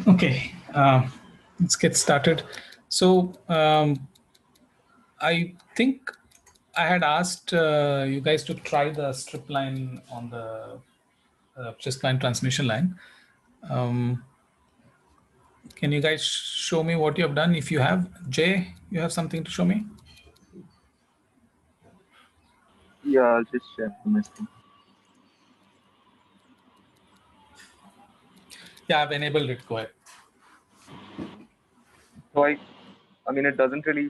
Okay, let's get started. So I think I had asked you guys to try the strip line on the strip line transmission line. Can you guys show me what you have done? If you have, Jay, you have something to show me? Yeah, I'll just share my screen. Yeah, I've enabled it. Go ahead. So I mean, it doesn't really,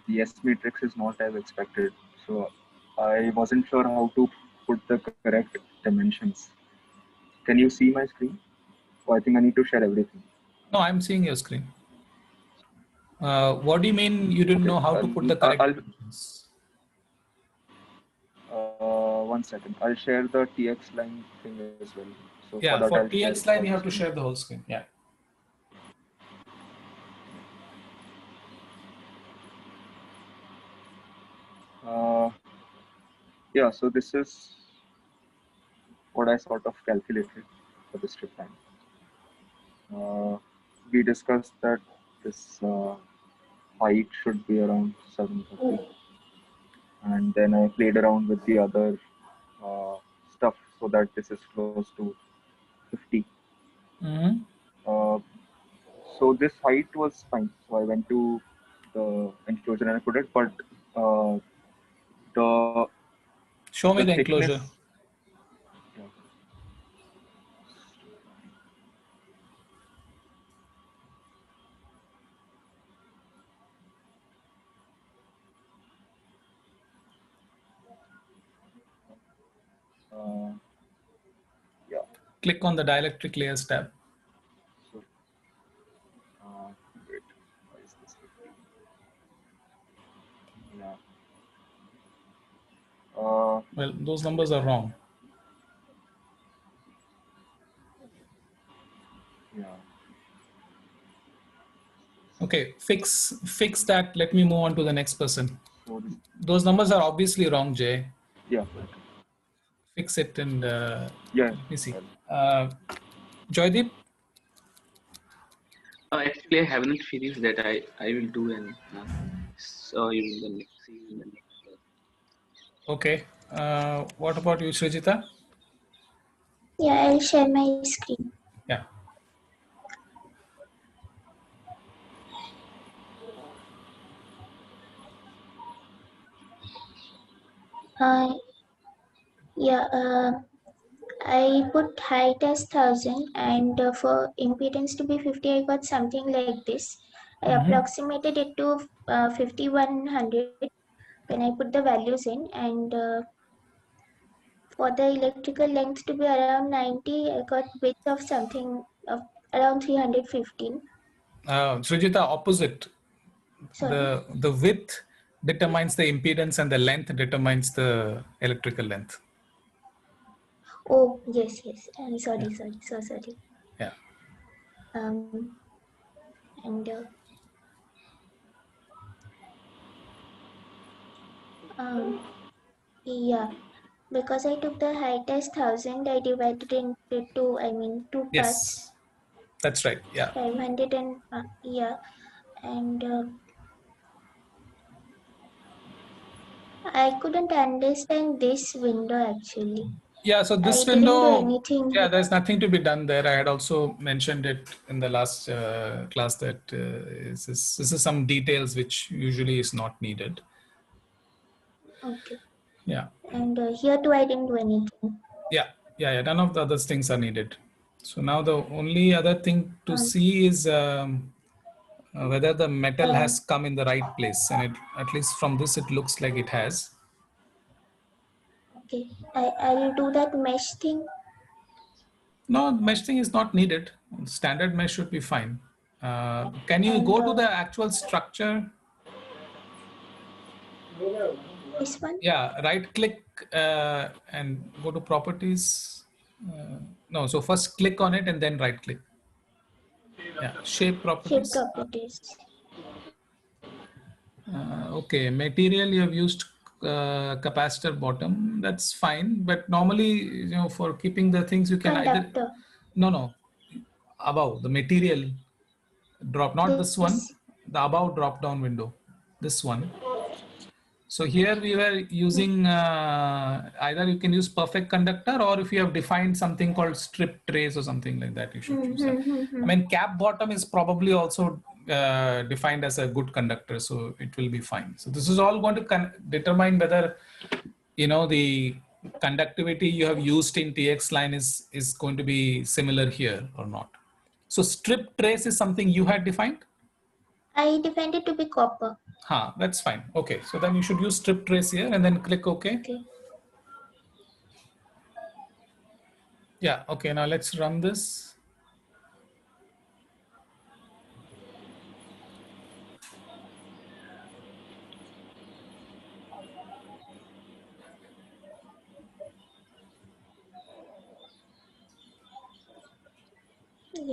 the S matrix is not as expected. So I wasn't sure how to put the correct dimensions. Can you see my screen? So I think I need to share everything. No, I'm seeing your screen. What do you mean you didn't know how to put the correct dimensions? One second. I'll share the TX line thing as well. So for Yeah, that, for I'll share TX line, all you the have to screen. share the whole screen. Yeah. Yeah, so this is what I sort of calculated for the strip line. We discussed that this height should be around 730, and then I played around with the other stuff so that this is close to 50. Mm-hmm. So this height was fine. So I went to the enclosure and I put it, but the Show me the thickness. enclosure. Yeah. Yeah. Click on the dielectric layers tab. So wait, why is this 50? Yeah. Well, those numbers are wrong. Yeah. Okay, fix that. Let me move on to the next person. So this, Those numbers are obviously wrong, Jay. yeah. Fix it and Yeah. let me see. Well, Joydeep? Actually, I haven't finished that. I will do and so you will then see in the next class. Okay. What about you, Srijita? Yeah, I'll share my screen. Yeah. Yeah, I put height as 1000 and for impedance to be 50, I got something like this. I approximated it to 5100 when I put the values in, and for the electrical length to be around 90, I got width of something of around 315. Srijita, opposite. Sorry. The width determines the impedance and the length determines the electrical length. Oh, yes. Sorry. Yeah. And yeah, because I took the height as 1000, I divided into two parts. Yes, that's right. Yeah. 500 and yeah, and I couldn't understand this window actually. Yeah, so this I didn't do window, anything. yeah, there's nothing to be done there. I had also mentioned it in the last class that this is some details which usually is not needed. Okay. Yeah. And here too, I didn't do anything. Yeah. None of the other things are needed. So now the only other thing to see is whether the metal has come in the right place. And at least from this, it looks like it has. Okay, I'll do that mesh thing. No, mesh thing is not needed. Standard mesh should be fine. Can you go to the actual structure? This one? Yeah, right click and go to properties. No, so first click on it and then right click. Yeah, shape properties. Shape properties. Okay, material you have used capacitor bottom. That's fine, but normally, for keeping the things you can Conductor. No. above, the material drop, not this one, This. the above drop down window, this one. So here we were using either you can use perfect conductor, or if you have defined something called strip trace or something like that, you should use that. I mean, cap bottom is probably also defined as a good conductor, so it will be fine. So this is all going to determine whether, you know, the conductivity you have used in TX line is going to be similar here or not. So strip trace is something you had defined? I defined it to be copper. That's fine. Okay, so then you should use strip trace here and then click OK. Okay. Yeah, okay, now let's run this.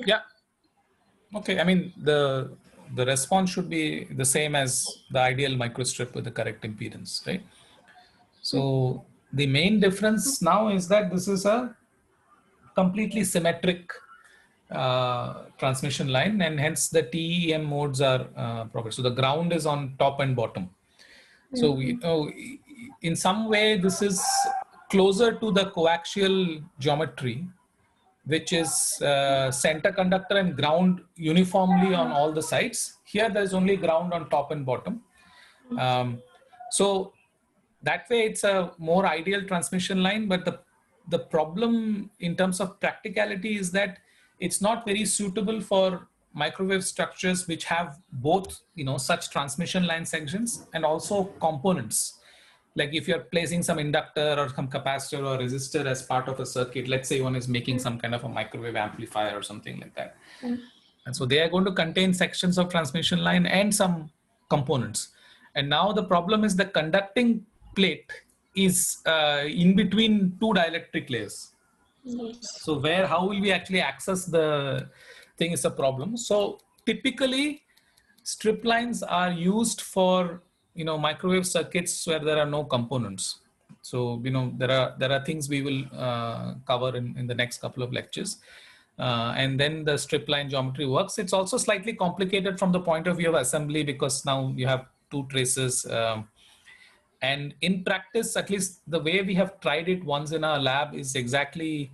Yeah. Okay, I mean, the response should be the same as the ideal microstrip with the correct impedance, right? So the main difference now is that this is a completely symmetric transmission line, and hence the TEM modes are proper. So the ground is on top and bottom. So we know in some way this is closer to the coaxial geometry, which is center conductor and ground uniformly on all the sides. Here there's only ground on top and bottom. So that way it's a more ideal transmission line, but the problem in terms of practicality is that it's not very suitable for microwave structures which have both, you know, such transmission line sections and also components. Like if you're placing some inductor or some capacitor or resistor as part of a circuit, let's say one is making some kind of a microwave amplifier or something like that. And so they are going to contain sections of transmission line and some components. And now the problem is the conducting plate is in between two dielectric layers. Yes. So how will we actually access the thing is a problem. So typically strip lines are used for, you know, microwave circuits where there are no components. So, you know, there are things we will cover in the next couple of lectures. And then the strip line geometry works. It's also slightly complicated from the point of view of assembly because now you have two traces. And in practice, at least the way we have tried it once in our lab is exactly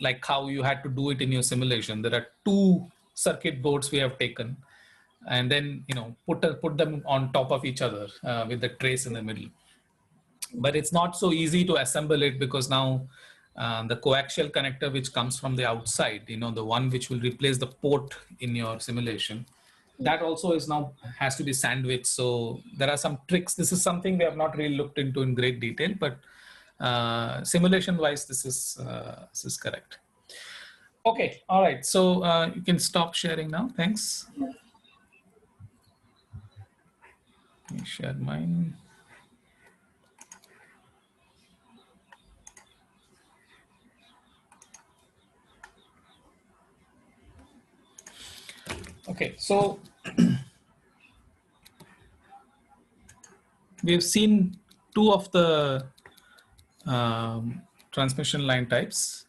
like how you had to do it in your simulation. There are two circuit boards we have taken, and then, you know, put them on top of each other with the trace in the middle. But it's not so easy to assemble it because now the coaxial connector which comes from the outside, you know, the one which will replace the port in your simulation, that also is now has to be sandwiched. So there are some tricks. This is something we have not really looked into in great detail, but simulation wise, this is correct. Okay, all right. So you can stop sharing now. Thanks. Let me share mine. Okay, so we have seen two of the transmission line types.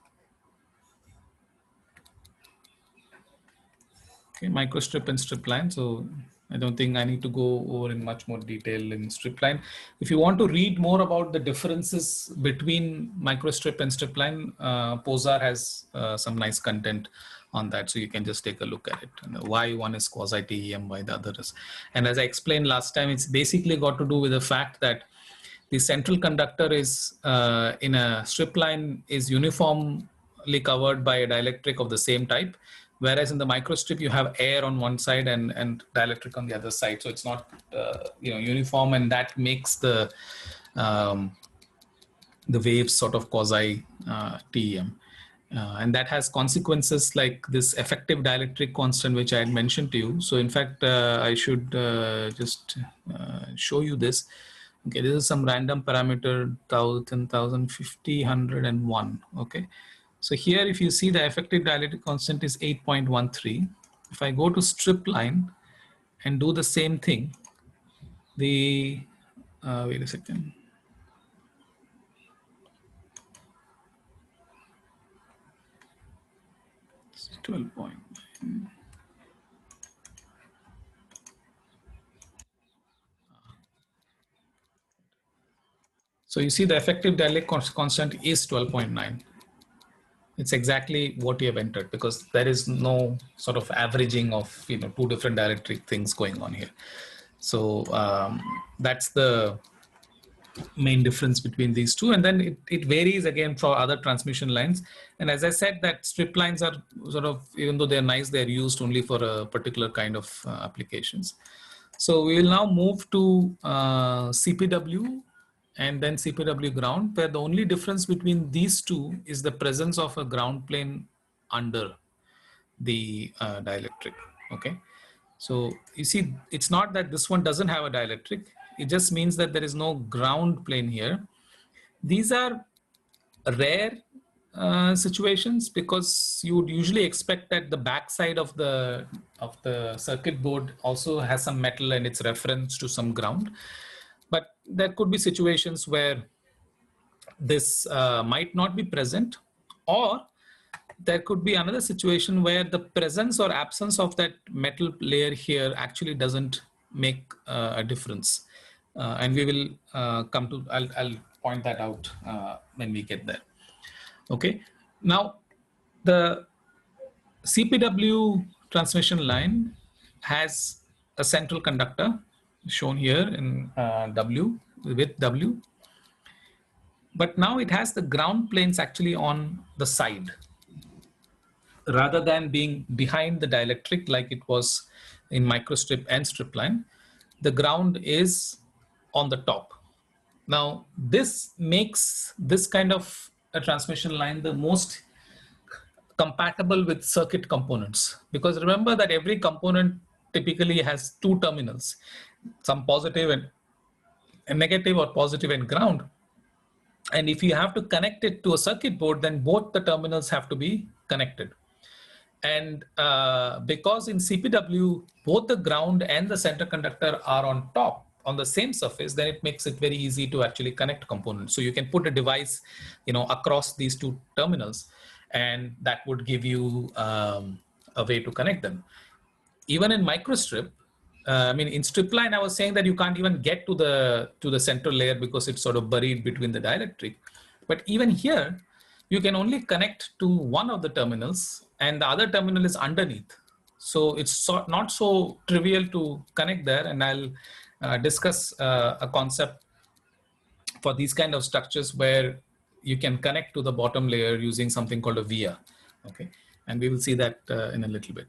Okay, microstrip and strip line. So I don't think I need to go over in much more detail in strip line. If you want to read more about the differences between microstrip and strip line, Posar has some nice content on that. So you can just take a look at it. And why one is quasi TEM, why the other is. And as I explained last time, it's basically got to do with the fact that the central conductor is in a strip line is uniformly covered by a dielectric of the same type. Whereas in the microstrip, you have air on one side and dielectric on the other side. So it's not you know, uniform, and that makes the waves sort of quasi TEM. And that has consequences like this effective dielectric constant, which I had mentioned to you. So in fact, I should just show you this. Okay, this is some random parameter 1000, 1050, 100, and 1. Okay. So here, if you see the effective dielectric constant is 8.13. If I go to strip line and do the same thing, the, wait a second. It's 12 point. So you see the effective dielectric constant is 12.9. It's exactly what you have entered, because there is no sort of averaging of two different dielectric things going on here. So that's the main difference between these two, and then it varies again for other transmission lines. And as I said, that strip lines are sort of, even though they're nice, they're used only for a particular kind of applications. So we will now move to CPW and then CPW ground, where the only difference between these two is the presence of a ground plane under the dielectric. Okay, so you see, it's not that this one doesn't have a dielectric. It just means that there is no ground plane here. These are rare situations, because you would usually expect that the backside of the circuit board also has some metal and it's reference to some ground. But there could be situations where this might not be present, or there could be another situation where the presence or absence of that metal layer here actually doesn't make a difference. And we will come to, I'll point that out when we get there. Okay, now the CPW transmission line has a central conductor shown here in W, with W. But now it has the ground planes actually on the side, rather than being behind the dielectric like it was in microstrip and strip line. The ground is on the top. Now, this makes this kind of a transmission line the most compatible with circuit components, because remember that every component typically has two terminals, some positive and negative, or positive and ground. And if you have to connect it to a circuit board, then both the terminals have to be connected. And because in CPW, both the ground and the center conductor are on top, on the same surface, then it makes it very easy to actually connect components. So you can put a device, across these two terminals, and that would give you a way to connect them. Even in microstrip, in strip line, I was saying that you can't even get to the central layer because it's sort of buried between the dielectric. But even here, you can only connect to one of the terminals, and the other terminal is underneath. So it's not so trivial to connect there, and I'll discuss a concept for these kind of structures where you can connect to the bottom layer using something called a via. Okay, and we will see that in a little bit.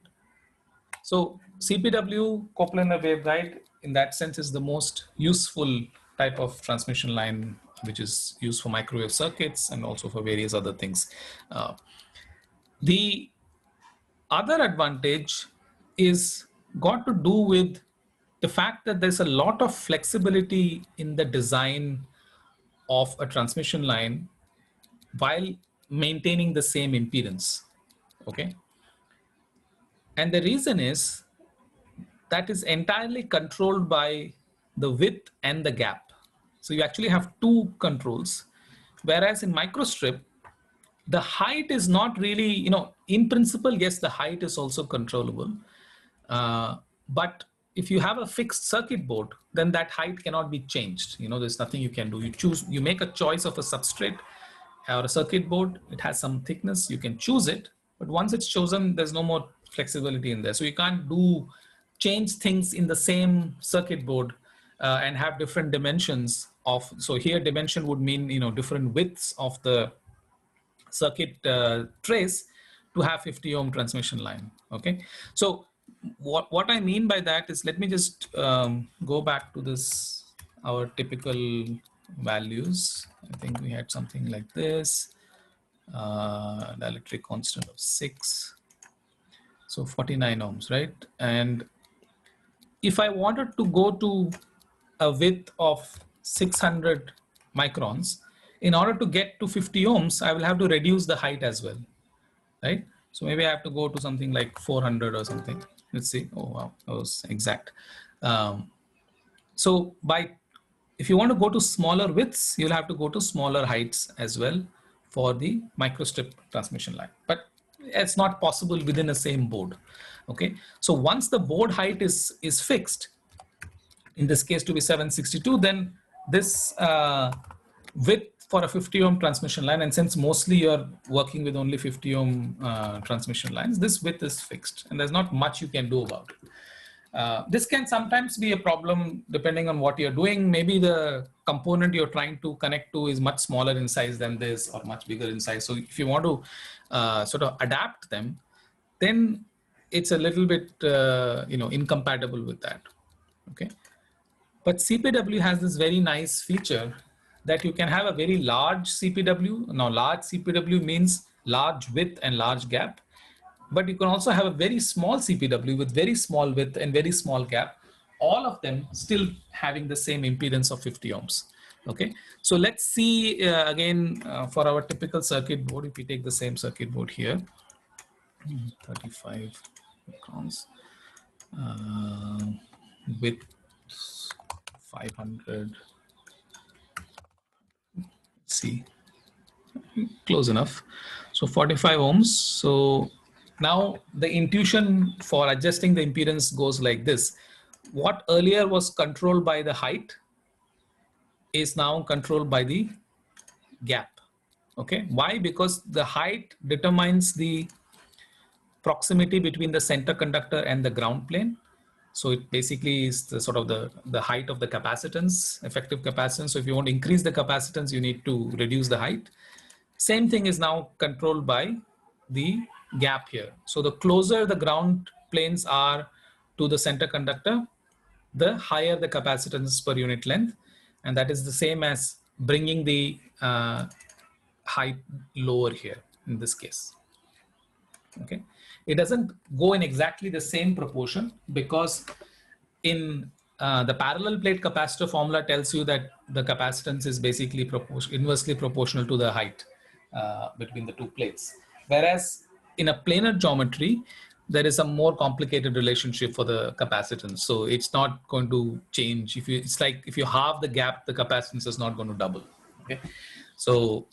So CPW, coplanar waveguide, in that sense is the most useful type of transmission line, which is used for microwave circuits and also for various other things. The other advantage is got to do with the fact that there's a lot of flexibility in the design of a transmission line while maintaining the same impedance. Okay. And the reason is that is entirely controlled by the width and the gap. So you actually have two controls, whereas in microstrip, the height is not really, in principle, yes, the height is also controllable. But if you have a fixed circuit board, then that height cannot be changed. There's nothing you can do. You make a choice of a substrate or a circuit board. It has some thickness, you can choose it. But once it's chosen, there's no more flexibility in there. So you can't change things in the same circuit board and have different dimensions of, so here dimension would mean, different widths of the circuit trace to have 50 ohm transmission line. Okay. So what I mean by that is, let me just go back to this, our typical values. I think we had something like this, dielectric constant of 6. So 49 ohms, right? And if I wanted to go to a width of 600 microns, in order to get to 50 ohms, I will have to reduce the height as well, right? So maybe I have to go to something like 400 or something. Let's see. Oh, wow, that was exact. So if you want to go to smaller widths, you'll have to go to smaller heights as well for the microstrip transmission line. But it's not possible within the same board. Okay, so once the board height is fixed, in this case to be 762, then this width for a 50 ohm transmission line, and since mostly you're working with only 50 ohm transmission lines, this width is fixed and there's not much you can do about it. This can sometimes be a problem depending on what you're doing. Maybe the component you're trying to connect to is much smaller in size than this or much bigger in size. So if you want to sort of adapt them, then it's a little bit incompatible with that. Okay, but CPW has this very nice feature that you can have a very large CPW. Now, large CPW means large width and large gap. But you can also have a very small CPW with very small width and very small gap, all of them still having the same impedance of 50 ohms. Okay, so let's see again for our typical circuit board, if we take the same circuit board here, 35 microns, with 500, let's see, close enough. So 45 ohms. So now the intuition for adjusting the impedance goes like this. What earlier was controlled by the height is now controlled by the gap. Okay, why? Because the height determines the proximity between the center conductor and the ground plane. So it basically is the sort of the height of the capacitance, effective capacitance. So if you want to increase the capacitance, you need to reduce the height. Same thing is now controlled by the gap here. So the closer the ground planes are to the center conductor, the higher the capacitance per unit length. And that is the same as bringing the height lower here in this case. Okay, it doesn't go in exactly the same proportion because in the parallel plate capacitor formula tells you that the capacitance is basically inversely proportional to the height between the two plates. Whereas in a planar geometry, there is a more complicated relationship for the capacitance. So it's not going to change. It's like if you halve the gap, the capacitance is not going to double. Okay, so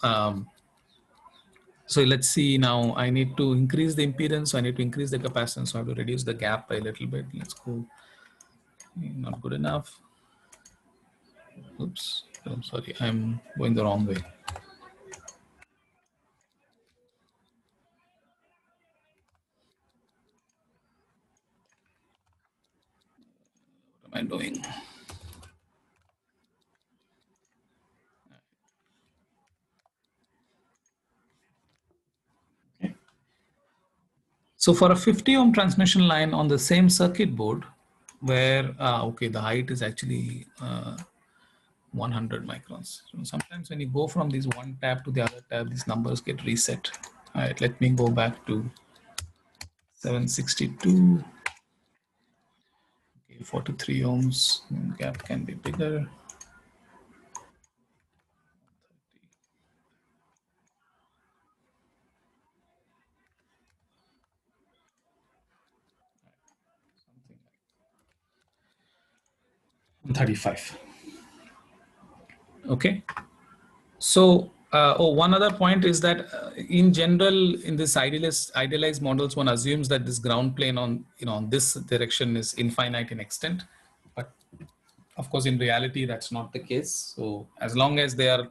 so let's see now. I need to increase the impedance. So I need to increase the capacitance. So I have to reduce the gap by a little bit. Let's go. Not good enough. Oops. I'm sorry. I'm going the wrong way. What am I doing? So for a 50 ohm transmission line on the same circuit board where, okay, the height is actually 100 microns. So sometimes when you go from this one tab to the other tab, these numbers get reset. All right, let me go back to 762. Okay, 43 ohms, gap can be bigger. Something like 35. Okay, so one other point is that in general, in this idealized models, one assumes that this ground plane on on this direction is infinite in extent, but of course in reality that's not the case. So as long as they are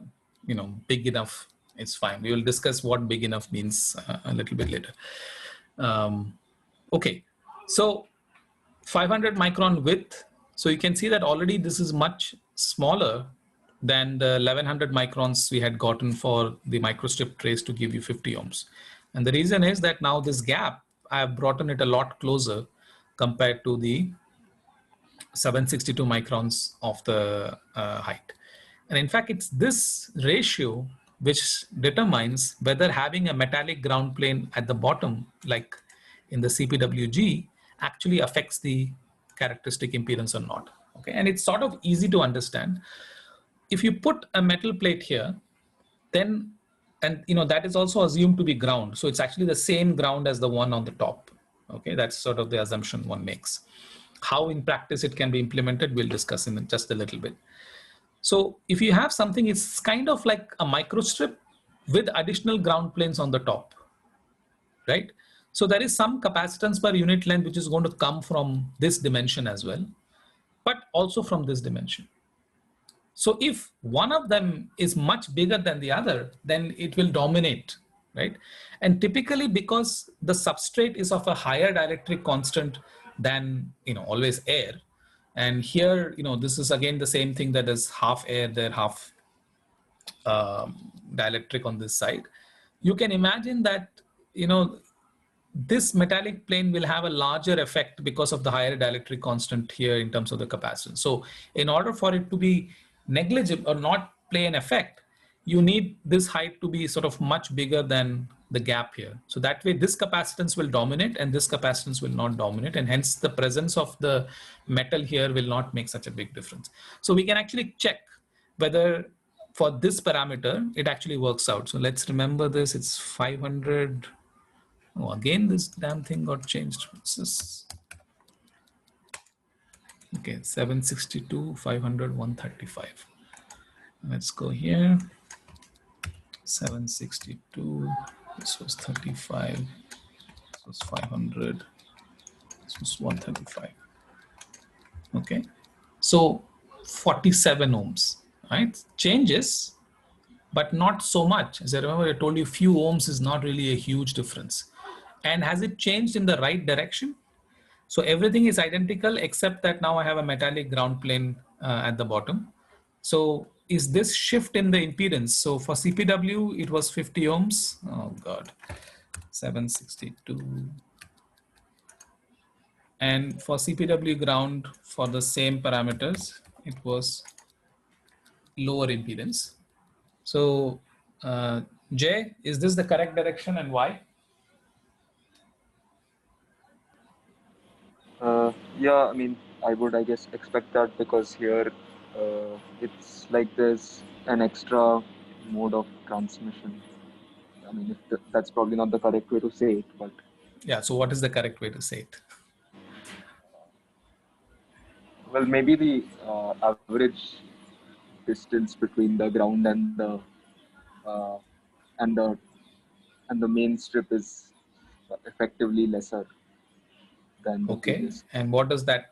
big enough, it's fine. We will discuss what big enough means a little bit later. Okay, so 500 micron width. So you can see that already this is much smaller than the 1100 microns we had gotten for the microstrip trace to give you 50 ohms. And the reason is that now this gap, I have brought it a lot closer compared to the 762 microns of the height. And in fact, it's this ratio which determines whether having a metallic ground plane at the bottom, like in the CPWG, actually affects the characteristic impedance or not. Okay, and it's sort of easy to understand. If you put a metal plate here, then, and that is also assumed to be ground. So it's actually the same ground as the one on the top. Okay, that's sort of the assumption one makes. How in practice it can be implemented, we'll discuss in just a little bit. So if you have something, it's kind of like a microstrip with additional ground planes on the top. right? So there is some capacitance per unit length which is going to come from this dimension as well, but also from this dimension. So if one of them is much bigger than the other, then it will dominate, right? And typically because the substrate is of a higher dielectric constant than, always air. And here, this is again the same thing, that is half air there, half dielectric on this side. You can imagine that, this metallic plane will have a larger effect because of the higher dielectric constant here in terms of the capacitance. So in order for it to be negligible or not play an effect, you need this height to be sort of much bigger than the gap here. So that way this capacitance will dominate and this capacitance will not dominate, and hence the presence of the metal here will not make such a big difference. So we can actually check whether for this parameter it actually works out. So let's remember this, it's 500. Oh, again, this damn thing got changed. What's this? Okay, 762, 500, 135. Let's go here. 762, this was 35, this was 500, this was 135. Okay, so 47 ohms, right? Changes, but not so much. As I remember, I told you few ohms is not really a huge difference. And has it changed in the right direction? So everything is identical except that now I have a metallic ground plane at the bottom. So is this shift in the impedance? So for CPW, it was 50 ohms. Oh God, 762. And for CPW ground, for the same parameters, it was lower impedance. So Jay, is this the correct direction and why? Yeah, I mean, I would, I guess, expect that because here it's like there's an extra mode of transmission. I mean, that's probably not the correct way to say it, but Yeah, so what is the correct way to say it? well, maybe the average distance between the ground uh, and the and the main strip is effectively lesser than the Okay, previous. and what does that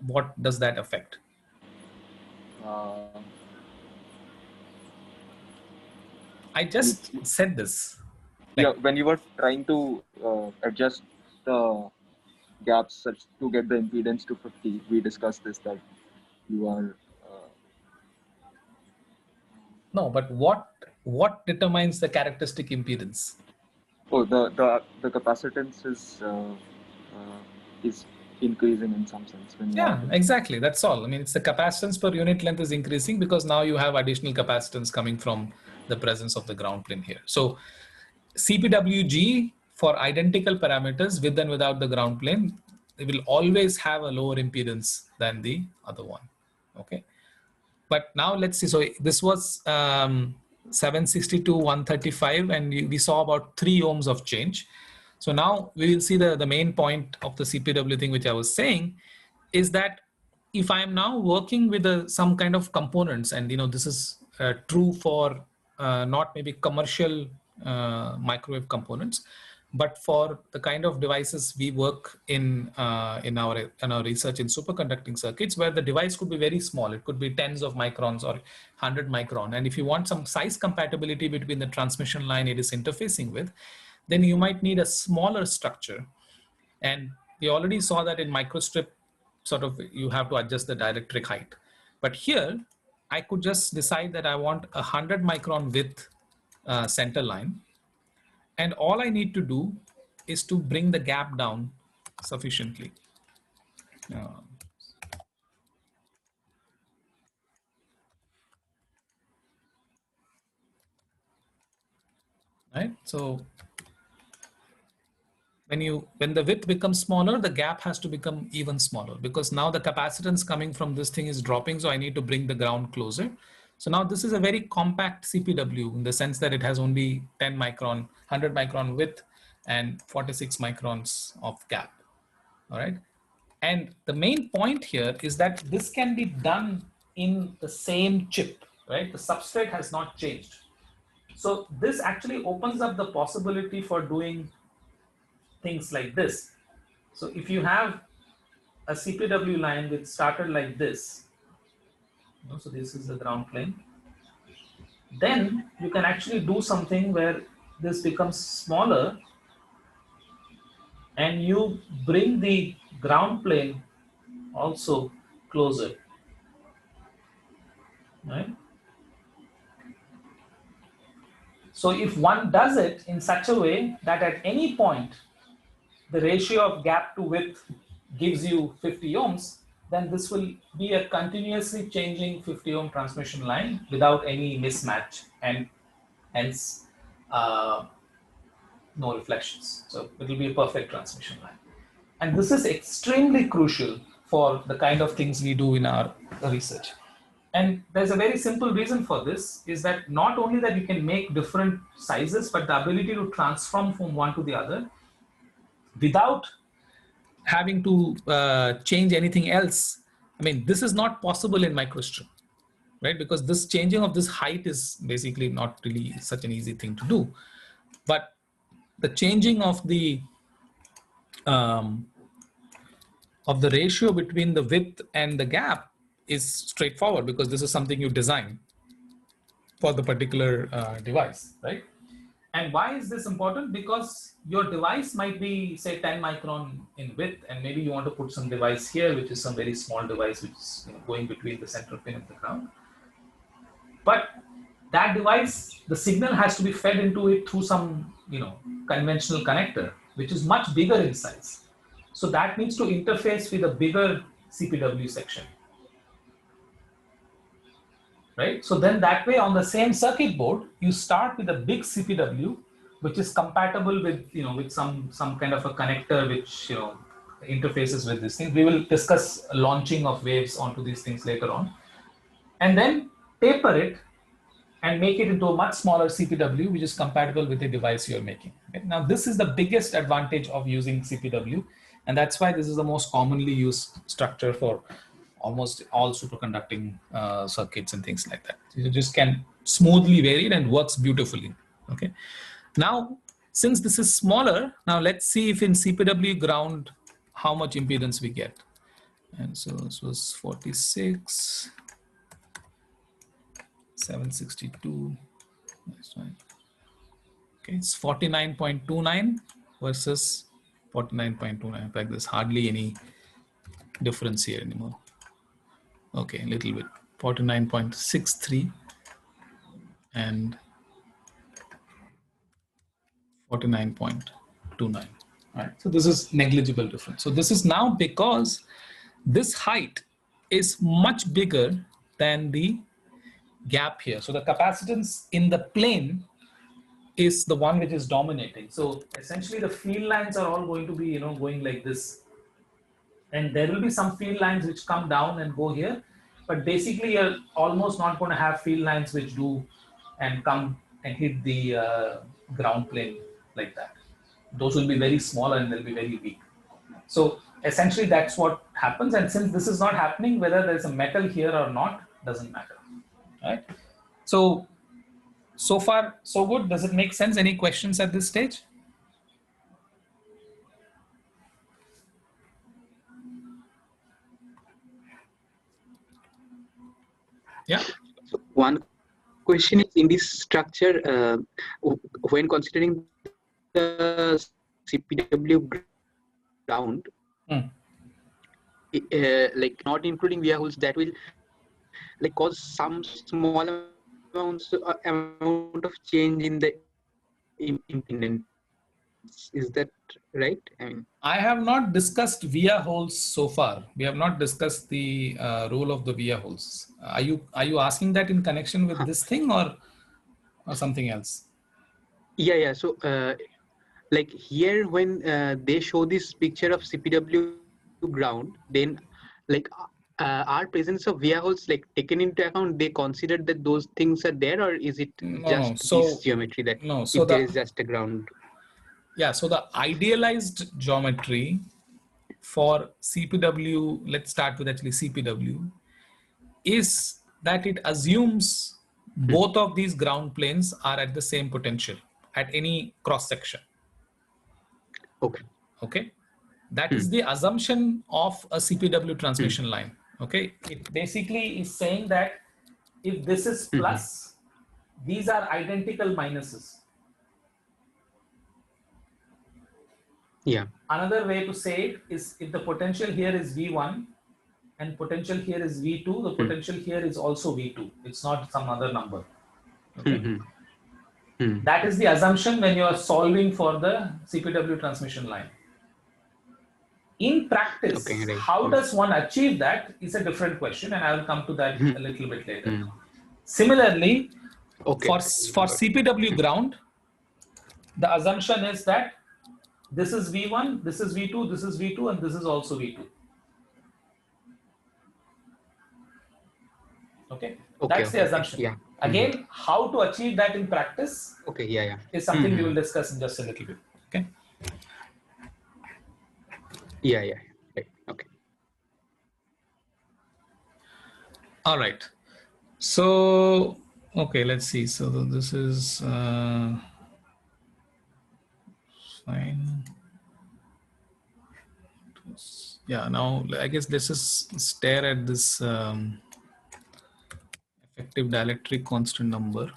affect? Uh, I just said this. yeah, when you were trying to adjust the gaps such to get the impedance to 50, we discussed this, that you are No, but what determines the characteristic impedance? the capacitance is increasing in some sense when you Yeah, are, exactly. That's all. I mean, it's the capacitance per unit length is increasing because now you have additional capacitance coming from the presence of the ground plane here. So CPWG for identical parameters with and without the ground plane, they will always have a lower impedance than the other one. Okay. But now let's see. So this was 762, 135, and we saw about 3 ohms of change. So now we will see the main point of the CPW thing, which I was saying, is that if I am now working with some kind of components, and this is true for not maybe commercial microwave components, but for the kind of devices we work in our research in superconducting circuits, where the device could be very small. It could be tens of microns or 100 micron. And if you want some size compatibility between the transmission line it is interfacing with, then you might need a smaller structure. And we already saw that in microstrip, sort of you have to adjust the dielectric height. But here, I could just decide that I want 100 micron width center line. And all I need to do is to bring the gap down sufficiently. Right? So when the width becomes smaller, the gap has to become even smaller because now the capacitance coming from this thing is dropping. So I need to bring the ground closer. So now this is a very compact CPW in the sense that it has only 10 micron, 100 micron width and 46 microns of gap. All right. And the main point here is that this can be done in the same chip, right? The substrate has not changed. So this actually opens up the possibility for doing things like this. So if you have a CPW line which started like this, so this is the ground plane, then you can actually do something where this becomes smaller and you bring the ground plane also closer, right? So if one does it in such a way that at any point the ratio of gap to width gives you 50 ohms, then this will be a continuously changing 50 ohm transmission line without any mismatch, and hence no reflections. So it will be a perfect transmission line. And this is extremely crucial for the kind of things we do in our research. And there's a very simple reason for this, is that not only that you can make different sizes, but the ability to transform from one to the other without having to change anything else. I mean, this is not possible in microstrip, right? Because this changing of this height is basically not really such an easy thing to do. But the changing of the ratio between the width and the gap is straightforward, because this is something you design for the particular device, right? And why is this important? Because your device might be, say, 10 micron in width, and maybe you want to put some device here, which is some very small device, which is going between the central pin and the ground. But that device, the signal has to be fed into it through some, conventional connector, which is much bigger in size. So that needs to interface with a bigger CPW section, right? So then that way, on the same circuit board, you start with a big CPW, which is compatible with, with some kind of a connector which, interfaces with this thing. We will discuss launching of waves onto these things later on, and then taper it and make it into a much smaller CPW, which is compatible with the device you're making. Okay? Now, this is the biggest advantage of using CPW, and that's why this is the most commonly used structure for almost all superconducting circuits and things like that. You just can smoothly vary it and works beautifully. Okay. Now, since this is smaller, now let's see if in CPW ground, how much impedance we get. And so this was 46, 762. That's right. Okay, it's 49.29 versus 49.29. In fact, there's hardly any difference here anymore. Okay, a little bit. 49.63 and 49.29. All right, so this is negligible difference. So this is now because this height is much bigger than the gap here. So the capacitance in the plane is the one which is dominating. So essentially the field lines are all going to be, going like this. And there will be some field lines which come down and go here. But basically you're almost not going to have field lines which do and come and hit the ground plane like that. Those will be very small and they'll be very weak. So essentially that's what happens. And since this is not happening, whether there's a metal here or not, doesn't matter. Right? So far, so good. Does it make sense? Any questions at this stage? Yeah. So one question is, in this structure, when considering the CPW ground, like not including via holes, that will like cause some small amount of change in the impedance. Is that right? I mean, I have not discussed via holes so far. We have not discussed the role of the via holes. Are you asking that in connection with this thing or something else? Yeah. So like here, when they show this picture of CPW ground, then like our presence of via holes like taken into account, they considered that those things are there, or is it just this geometry that if there is just a ground? Yeah, so the idealized geometry for CPW, let's start with actually CPW, is that it assumes both of these ground planes are at the same potential at any cross section. Okay. Okay. That is the assumption of a CPW transmission line. Okay. It basically is saying that if this is plus, these are identical minuses. Yeah. Another way to say it is if the potential here is V1 and potential here is V2, the potential here is also V2. It's not some other number. Okay. That is the assumption when you are solving for the CPW transmission line. In practice, Okay, right. how does one achieve that is a different question, and I will come to that a little bit later. Similarly, for CPW ground, the assumption is that this is V1, this is V2, this is V2, and this is also V2. Okay, that's the assumption. Yeah. Again, how to achieve that in practice is something we will discuss in just a little bit. Okay. Yeah. Right. Okay. All right. So, okay, let's see. So this is fine. Yeah, now I guess let's just stare at this effective dielectric constant number.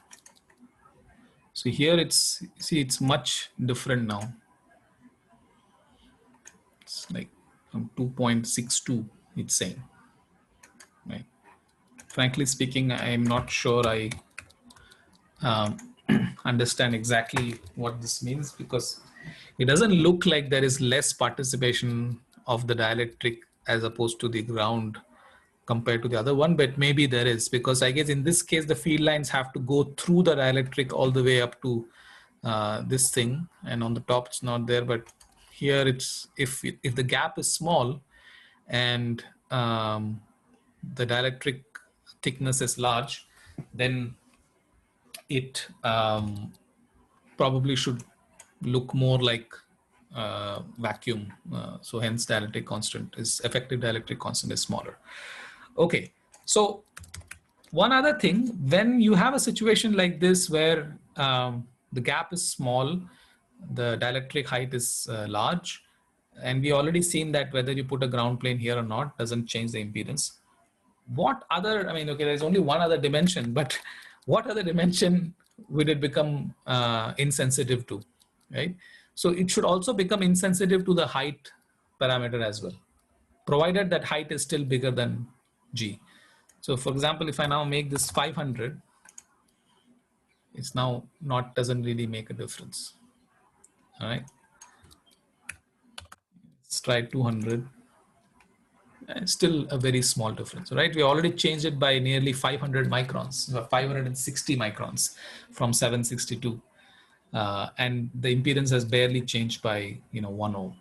So here it's much different now. It's like from 2.62 it's saying, right? Frankly speaking, I'm not sure I understand exactly what this means, because it doesn't look like there is less participation of the dielectric as opposed to the ground compared to the other one, but maybe there is, because I guess in this case the field lines have to go through the dielectric all the way up to this thing, and on the top it's not there. But here it's if the gap is small and the dielectric thickness is large, then it probably should look more like vacuum. So hence dielectric constant is effective dielectric constant is smaller. Okay, so one other thing, when you have a situation like this where the gap is small, the dielectric height is large, and we already seen that whether you put a ground plane here or not doesn't change the impedance. What other, I mean, okay, there's only one other dimension, but what other dimension would it become insensitive to, right? So it should also become insensitive to the height parameter as well, provided that height is still bigger than G. So for example, if I now make this 500, it's now doesn't really make a difference. All right. Let's try 200. It's still a very small difference, right? We already changed it by nearly 500 microns, 560 microns from 762. And the impedance has barely changed by 1 ohm.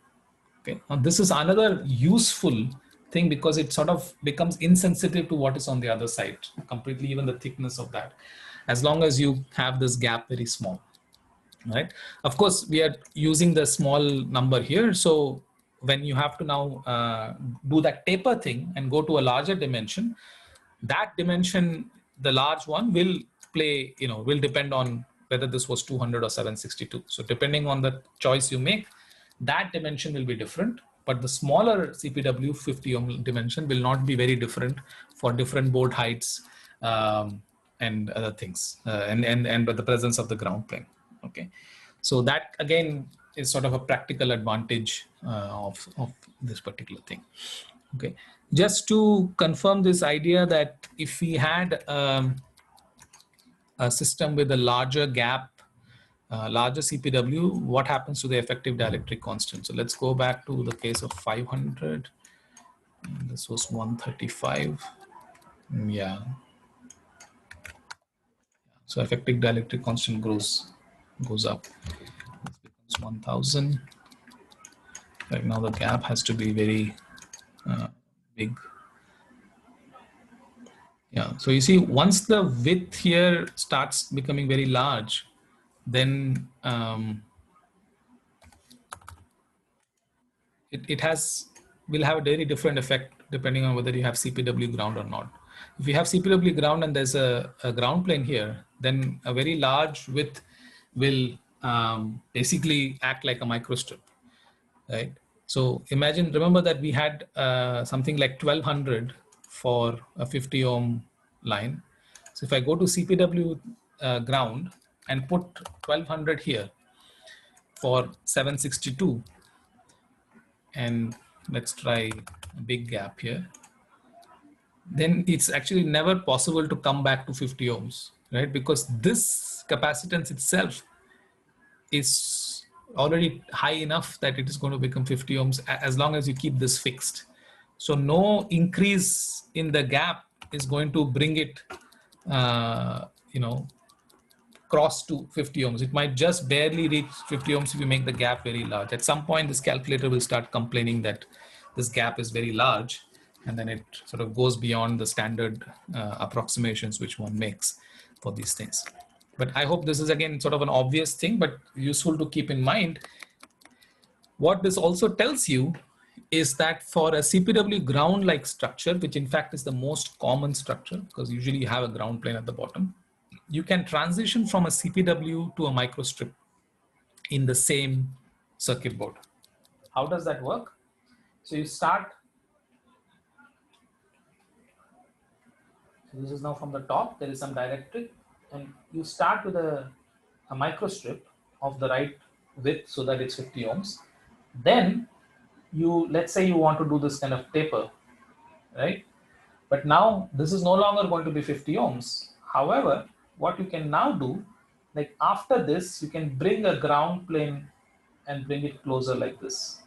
Okay. Now this is another useful thing because it sort of becomes insensitive to what is on the other side, completely, even the thickness of that, as long as you have this gap very small, right? Of course, we are using the small number here. So when you have to now do that taper thing and go to a larger dimension, that dimension, the large one will play, will depend on whether this was 200 or 762. So depending on the choice you make, that dimension will be different. But the smaller CPW 50 ohm dimension will not be very different for different board heights and other things, and but the presence of the ground plane. Okay, so that again is sort of a practical advantage of this particular thing. Okay, just to confirm this idea that if we had a system with a larger gap, larger CPW, what happens to the effective dielectric constant? So let's go back to the case of 500. This was 135. Yeah. So effective dielectric constant goes up. This becomes 1000. Right now the gap has to be very big. Yeah. So you see, once the width here starts becoming very large, then it will have a very different effect depending on whether you have CPW ground or not. If you have CPW ground and there's a ground plane here, then a very large width will basically act like a microstrip. right? So imagine, remember that we had something like 1200 for a 50 ohm line. So if I go to CPW ground and put 1200 here for 762, and let's try a big gap here, then it's actually never possible to come back to 50 ohms, right? Because this capacitance itself is already high enough that it is going to become 50 ohms as long as you keep this fixed. So no increase in the gap is going to bring it, you know, cross to 50 ohms. It might just barely reach 50 ohms if you make the gap very large. At some point, this calculator will start complaining that this gap is very large, and then it sort of goes beyond the standard approximations which one makes for these things. But I hope this is again sort of an obvious thing, but useful to keep in mind. What this also tells you is that for a CPW ground-like structure, which in fact is the most common structure, because usually you have a ground plane at the bottom, you can transition from a CPW to a microstrip in the same circuit board. How does that work? So you start, so this is now from the top, there is some directric, and you start with a microstrip of the right width so that it's 50 ohms. Then you, let's say you want to do this kind of taper, right? But now this is no longer going to be 50 ohms. However, what you can now do, like after this, you can bring a ground plane and bring it closer like this.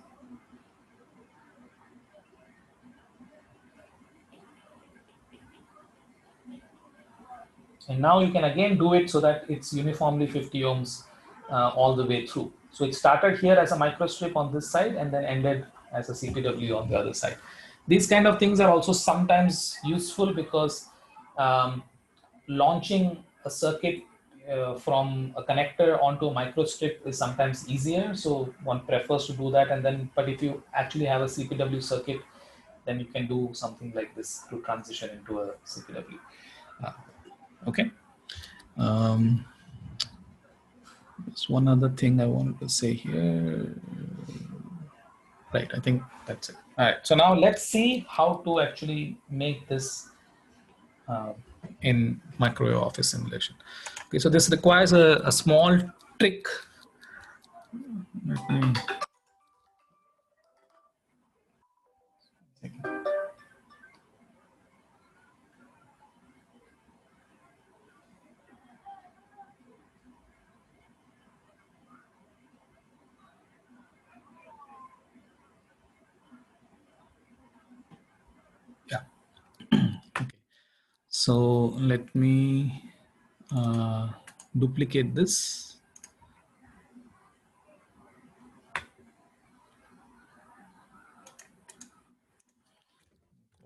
And now you can again do it so that it's uniformly 50 ohms all the way through. So it started here as a microstrip on this side and then ended as a CPW on the other side. These kind of things are also sometimes useful because launching a circuit from a connector onto a microstrip is sometimes easier. So one prefers to do that. And then, but if you actually have a CPW circuit, then you can do something like this to transition into a CPW. Okay. There's one other thing I wanted to say here. Right, I think that's it. All right, so now let's see how to actually make this in microwave office simulation. Okay, so this requires a small trick. Yeah. Okay. So let me duplicate this.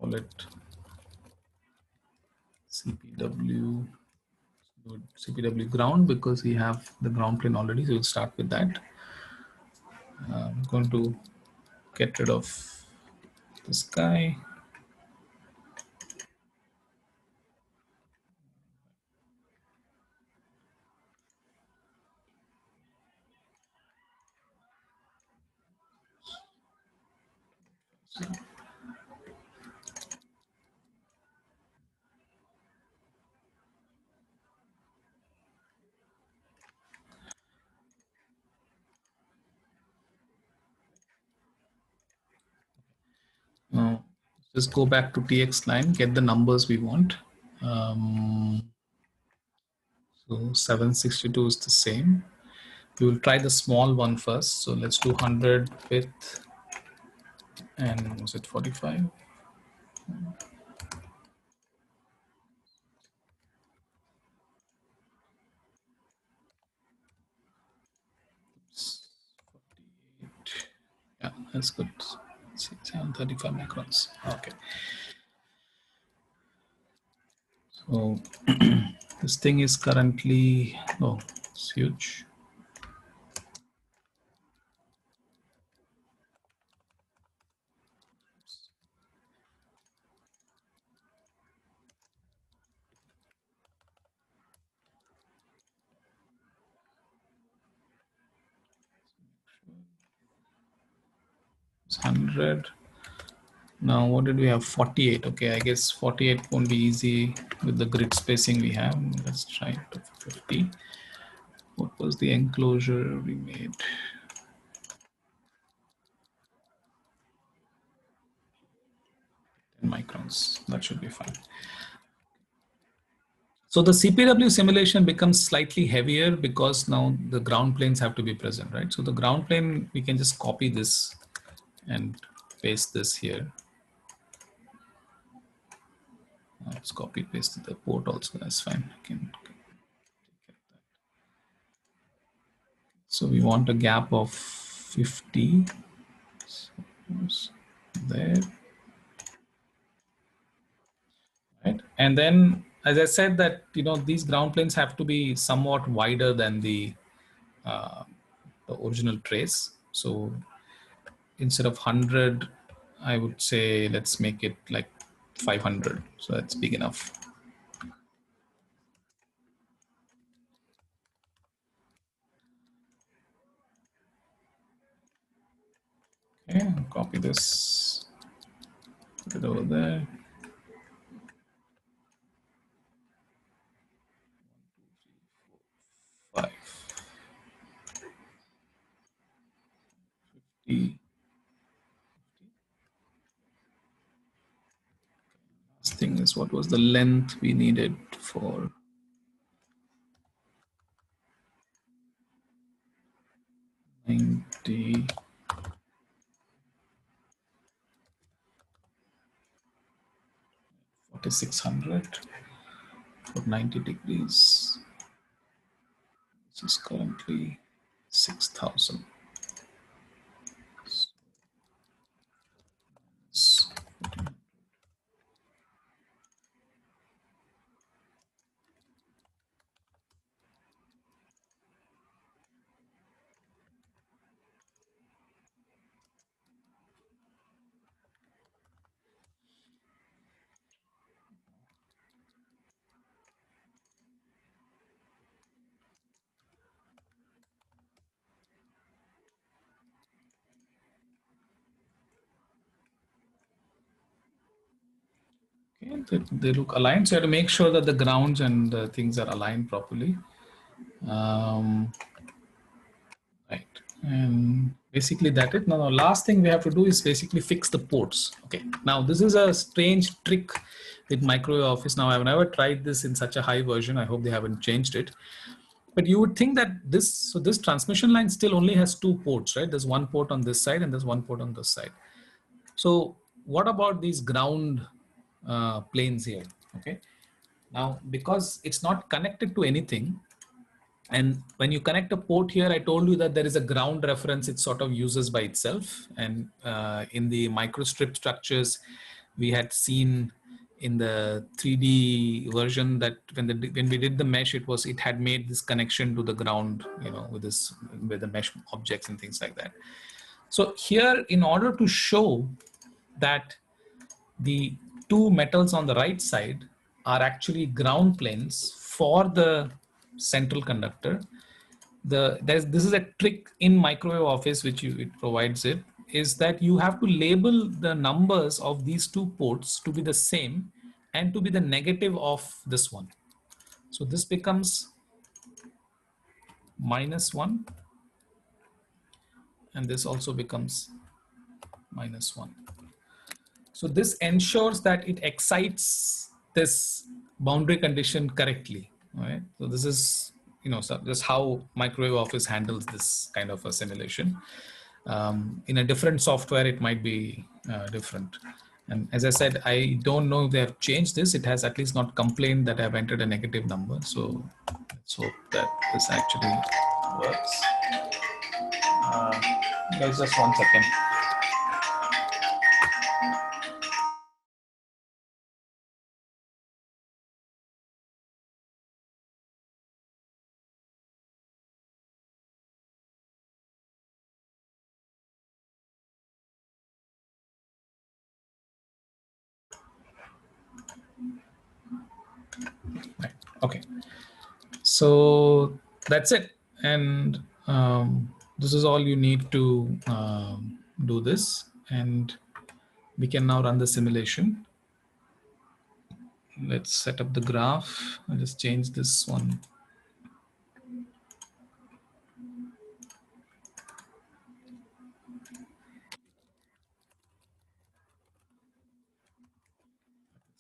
Call it CPW. CPW ground because we have the ground plane already. So we'll start with that. I'm going to get rid of this guy. Now, just go back to TX line, get the numbers we want. So 762 is the same. We will try the small one first. So let's do 100 with, and was it 45? Yeah, that's good. 735 microns. Okay. So this thing is currently, oh, it's huge. It's 100. Now, what did we have? 48. Okay, I guess 48 won't be easy with the grid spacing we have. Let's try it to 50. What was the enclosure we made? 10 microns. That should be fine. So the CPW simulation becomes slightly heavier because now the ground planes have to be present, right? So the ground plane, we can just copy this and paste this here. Let's copy paste the port also, that's fine. So we want a gap of 50. So there. Right. And then, as I said that, these ground planes have to be somewhat wider than the original trace. So instead of 100, I would say, let's make it like 500. So that's big enough. Okay, I'll copy this, put it over there. Five. 50. Last thing is, what was the length we needed for 90? 4600 for 90 degrees. This is currently 6000. Okay, they look aligned. So you have to make sure that the grounds and the things are aligned properly. Right. And basically that's it. Now, the last thing we have to do is basically fix the ports. Okay. Now, this is a strange trick with Microwave Office. Now, I've never tried this in such a high version. I hope they haven't changed it. But you would think that this transmission line still only has 2 ports, right? There's 1 port on this side and there's 1 port on this side. So what about these ground planes here? Okay. Now, because it's not connected to anything, and when you connect a port here, I told you that there is a ground reference it sort of uses by itself. And in the microstrip structures, we had seen in the 3D version that when we did the mesh, it had made this connection to the ground, with the mesh objects and things like that. So here, in order to show that the 2 metals on the right side are actually ground planes for the central conductor, this is a trick in Microwave Office which it provides it, is that you have to label the numbers of these 2 ports to be the same and to be the negative of this one. So this becomes -1 and this also becomes -1. So this ensures that it excites this boundary condition correctly, right? So this is, so just how Microwave Office handles this kind of a simulation. In a different software, it might be different. And as I said, I don't know if they have changed this. It has at least not complained that I've entered a negative number. So let's hope that this actually works. Guys, just 1 second. Right. Okay, so that's it, and this is all you need to do this. and we can now run the simulation. Let's set up the graph. I'll just change this one.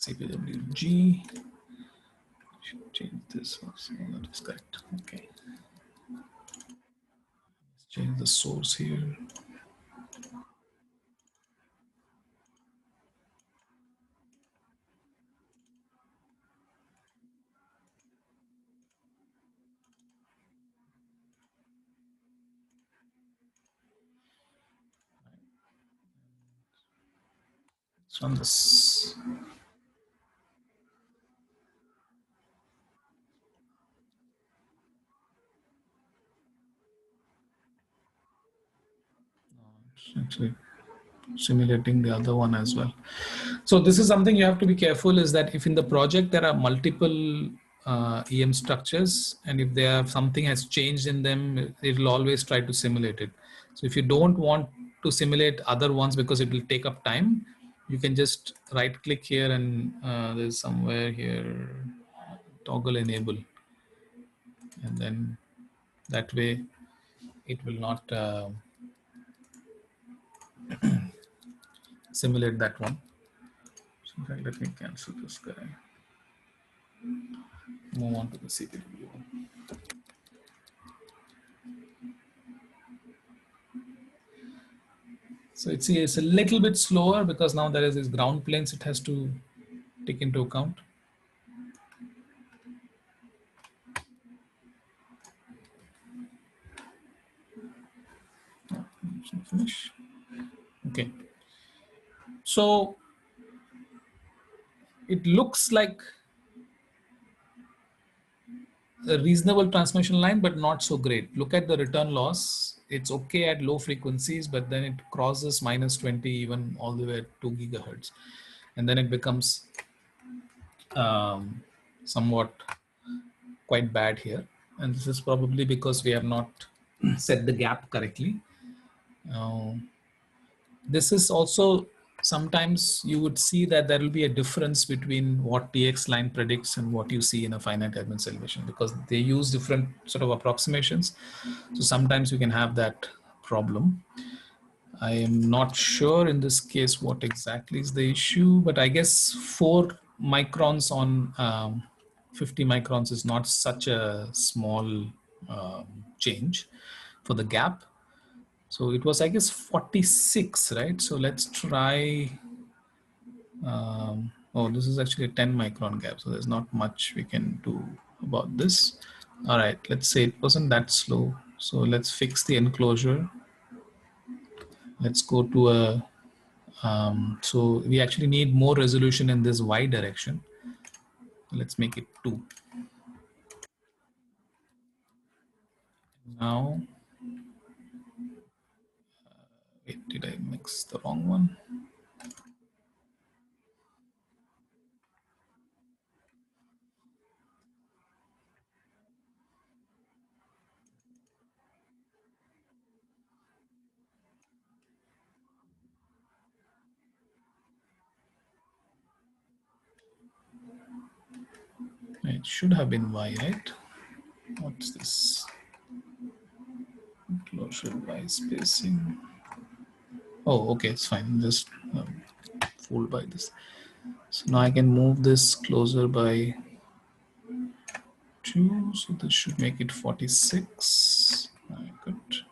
CPWG. Should change this also. That is correct. Okay. Let's change the source here. Let's run this. Actually simulating the other one as well. So this is something you have to be careful, is that if in the project there are multiple EM structures, and if something has changed in them, it will always try to simulate it. So if you don't want to simulate other ones because it will take up time, you can just right click here and there's somewhere here toggle enable, and then that way it will not simulate that one. So in fact, let me cancel this guy. Move on to the CPW one. So it's a little bit slower because now there is these ground planes it has to take into account. Finish. Okay. So it looks like a reasonable transmission line, but not so great. Look at the return loss. It's okay at low frequencies, but then it crosses -20, even all the way at 2 gigahertz. And then it becomes somewhat quite bad here. And this is probably because we have not set the gap correctly. This is also, sometimes you would see that there will be a difference between what TX line predicts and what you see in a finite element elevation, because they use different sort of approximations. So sometimes you can have that problem. I am not sure in this case what exactly is the issue, but I guess 4 microns on 50 microns is not such a small change for the gap. So it was, I guess, 46, right? So let's try, oh, this is actually a 10 micron gap. So there's not much we can do about this. All right, let's say it wasn't that slow. So let's fix the enclosure. Let's go to a, so we actually need more resolution in this Y direction. Let's make it 2. Now, wait, did I mix the wrong one? It should have been Y, right? What's this? Closure by spacing. Oh, okay, it's fine. Just fooled by this. So now I can move this closer by 2. So this should make it 46. Good.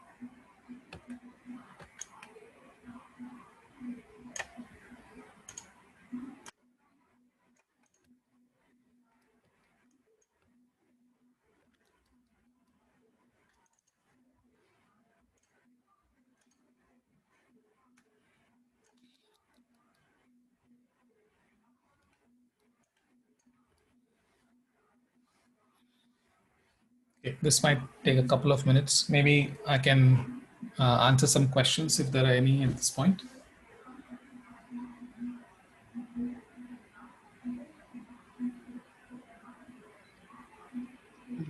Okay, this might take a couple of minutes. Maybe I can answer some questions if there are any at this point.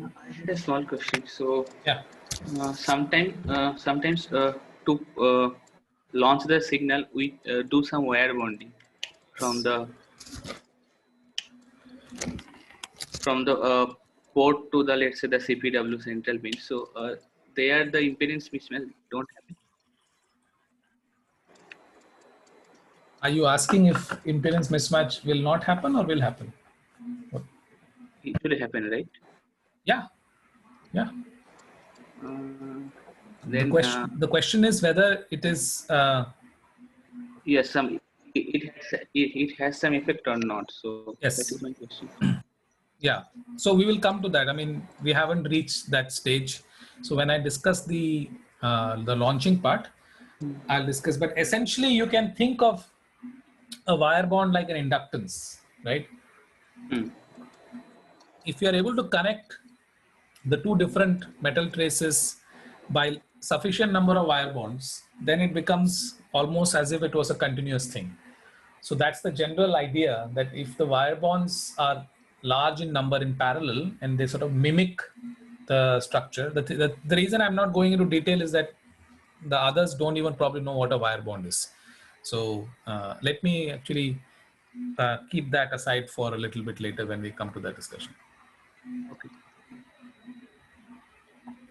I had a small question. So yeah, sometimes to launch the signal, we do some wire bonding from the port to the, let's say, the CPW central pin. So there the impedance mismatch don't happen. Are you asking if impedance mismatch will not happen or will happen? It should happen, right? Yeah. Then The question is whether it is yes, it has some effect or not. So Yes. that is my question. Yeah, so we will come to that. I mean, we haven't reached that stage. So when I discuss the launching part, I'll discuss. But essentially, you can think of a wire bond like an inductance, right? If you are able to connect the two different metal traces by sufficient number of wire bonds, then it becomes almost as if it was a continuous thing. So that's the general idea, that if the wire bonds are large in number in parallel and they sort of mimic the structure, the reason I'm not going into detail is that the others don't even probably know what a wire bond is. So let me actually keep that aside for a little bit later when we come to that discussion. Okay.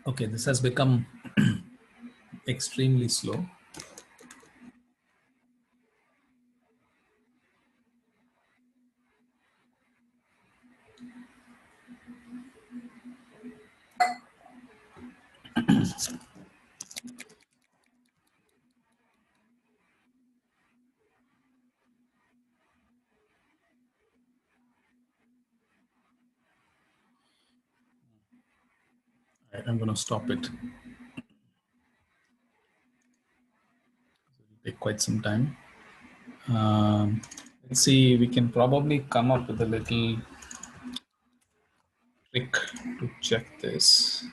Okay, this has become extremely slow. Right, I'm going to stop it. It'll take quite some time. Let's see, we can probably come up with a little trick to check this,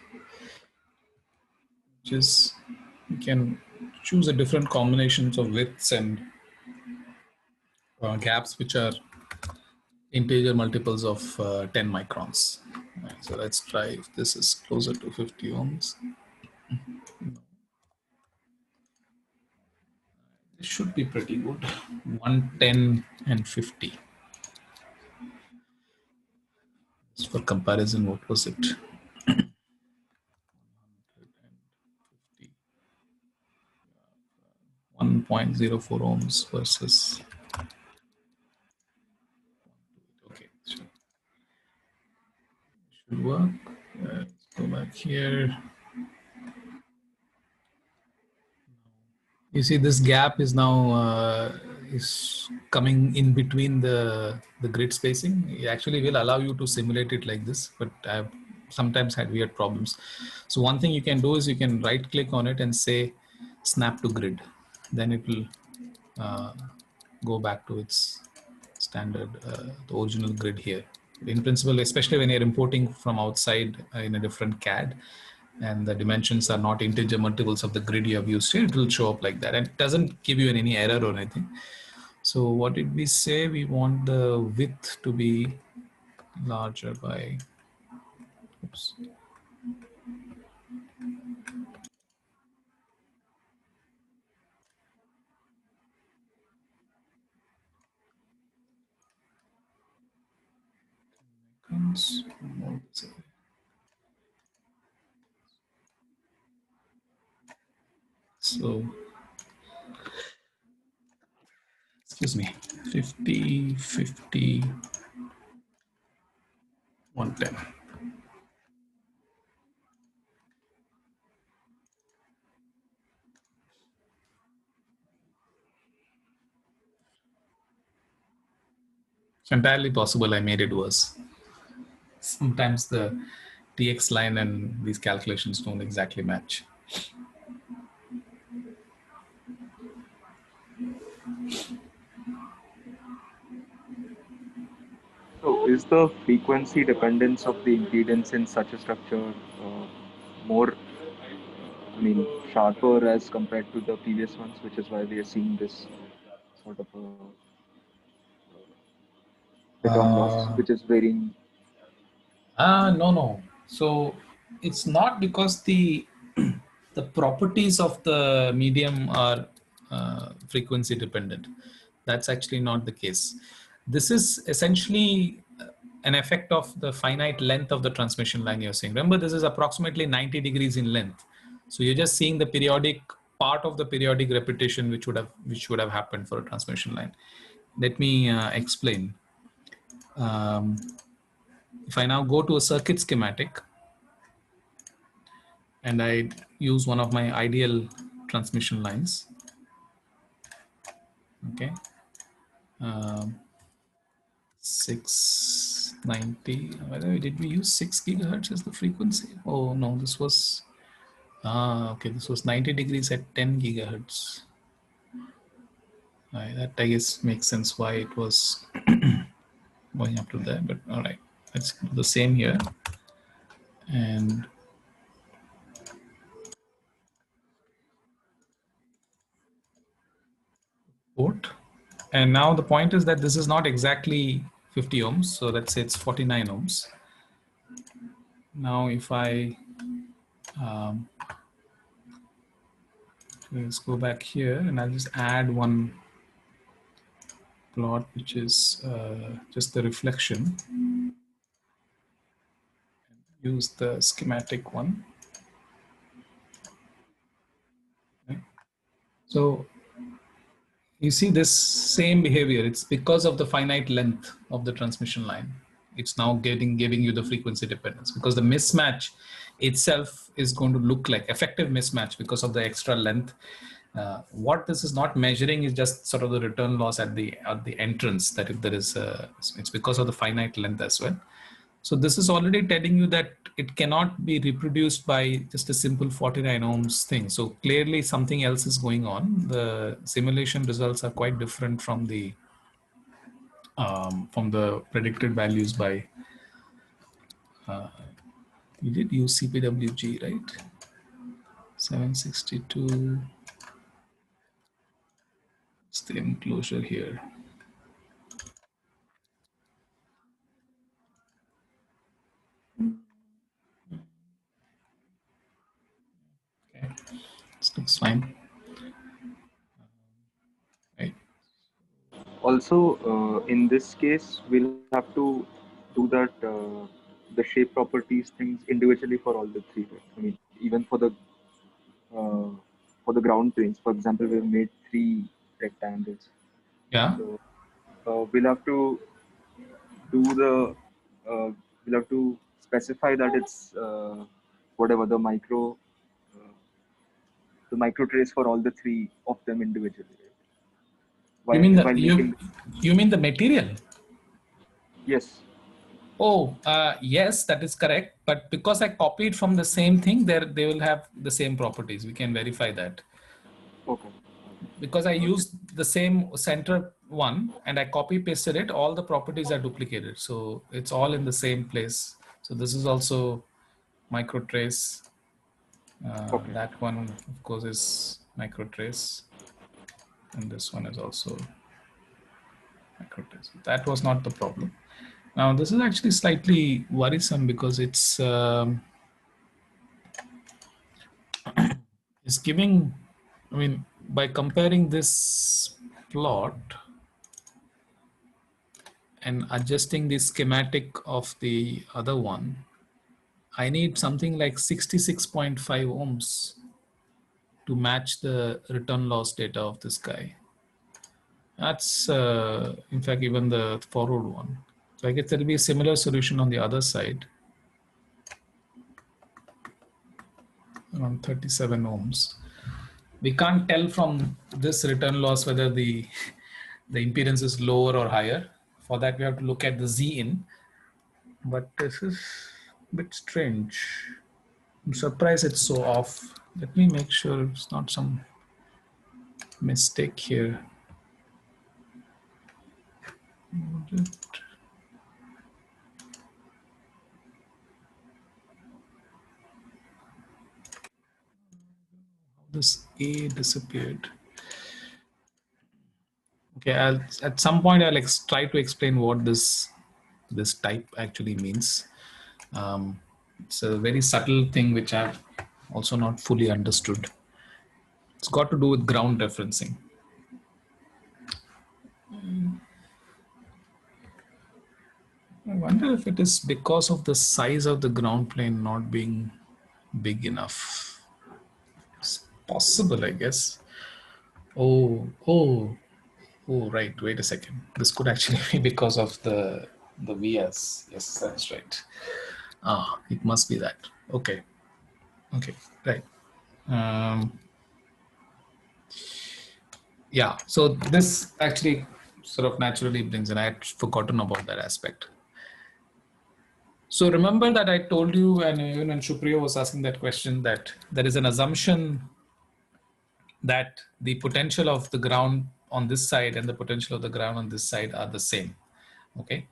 which is you can choose a different combinations of widths and gaps which are integer multiples of 10 microns. Right, so let's try if this is closer to 50 ohms. This should be pretty good. 110 and 50. Just for comparison, what was it? 1.04 ohms versus. Okay, sure. Should work. Let's go back here. You see, this gap is now is coming in between the grid spacing. It actually will allow you to simulate it like this, but I've sometimes had weird problems. So one thing you can do is you can right click on it and say snap to grid. Then it will go back to its standard, the original grid here. In principle, especially when you're importing from outside in a different CAD, and the dimensions are not integer multiples of the grid you have used here, it will show up like that. And it doesn't give you any error or anything. So what did we say? We want the width to be larger by, oops. So, excuse me, 50, 50, 110. It's entirely possible I made it worse. Sometimes the TX line and these calculations don't exactly match. So is the frequency dependence of the impedance in such a structure more, sharper as compared to the previous ones, which is why we are seeing this sort of a bit of loss, which is varying? No. So it's not because the the properties of the medium are frequency dependent. That's actually not the case. This is essentially an effect of the finite length of the transmission line you're seeing. Remember, this is approximately 90 degrees in length. So you're just seeing the periodic part of the periodic repetition which would have happened for a transmission line. Let me explain. If I now go to a circuit schematic and I use one of my ideal transmission lines, okay, 690, did we use 6 gigahertz as the frequency? Oh no, this was, okay, this was 90 degrees at 10 gigahertz. That I guess makes sense why it was going up to there, but all right, let's do the same here. And port. And now the point is that this is not exactly 50 ohms. So let's say it's 49 ohms. Now if I, let's go back here and I'll just add one plot, which is just the reflection. Use the schematic one. Okay. So you see this same behavior. It's because of the finite length of the transmission line. It's now giving you the frequency dependence, because the mismatch itself is going to look like effective mismatch because of the extra length. What this is not measuring is just sort of the return loss at the entrance, that if there is it's because of the finite length as well. So this is already telling you that it cannot be reproduced by just a simple 49 ohms thing. So clearly something else is going on. The simulation results are quite different from the predicted values by, we did use CPWG, right? 762, it's the enclosure here. Okay, this looks fine. Right. Also, in this case, we'll have to do that the shape properties things individually for all the three. Right? I mean, even for the ground planes, for example, we've made 3 rectangles. Yeah. So we'll have to do the we'll have to specify that it's whatever the micro trace for all the 3 of them individually. Right? You mean the material? Yes. Oh, yes, that is correct. But because I copied from the same thing, they will have the same properties. We can verify that. Okay. Because I used the same center one and I copy pasted it, all the properties are duplicated. So it's all in the same place. So this is also micro trace. Okay. That one, of course, is micro trace. And this one is also micro trace. That was not the problem. Now, this is actually slightly worrisome because it's giving, I mean, by comparing this plot and adjusting the schematic of the other one, I need something like 66.5 ohms to match the return loss data of this guy. That's, in fact, even the forward one. So I guess there will be a similar solution on the other side, around 37 ohms. We can't tell from this return loss whether the impedance is lower or higher. For that, we have to look at the Z in. But this is a bit strange. I'm surprised it's so off. Let me make sure it's not some mistake here. This A disappeared. Okay, at some point I'll try to explain what this type actually means. It's a very subtle thing which I've also not fully understood. It's got to do with ground referencing. I wonder if it is because of the size of the ground plane not being big enough. It's possible, I guess. Oh, right. Wait a second. This could actually be because of the vias. Yes, that's right. It must be that. Okay, right. Yeah. So this actually sort of naturally brings, and I had forgotten about that aspect. So remember that I told you, and even when Supriya was asking that question, that there is an assumption that the potential of the ground on this side and the potential of the ground on this side are the same. Okay.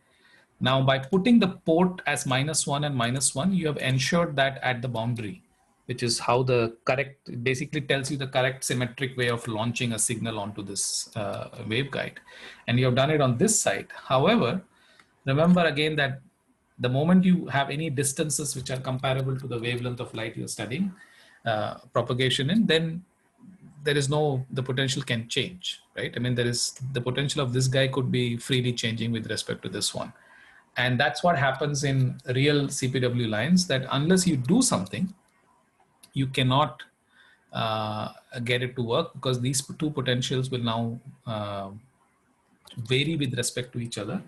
Now, by putting the port as -1 and -1, you have ensured that at the boundary, which is how the correct, it basically tells you the correct symmetric way of launching a signal onto this waveguide. And you have done it on this side. However, remember again that the moment you have any distances which are comparable to the wavelength of light you're studying propagation in, then there is no, the potential can change, right? I mean, there is the potential of this guy could be freely changing with respect to this one. And that's what happens in real CPW lines, that unless you do something, you cannot get it to work, because these two potentials will now vary with respect to each other.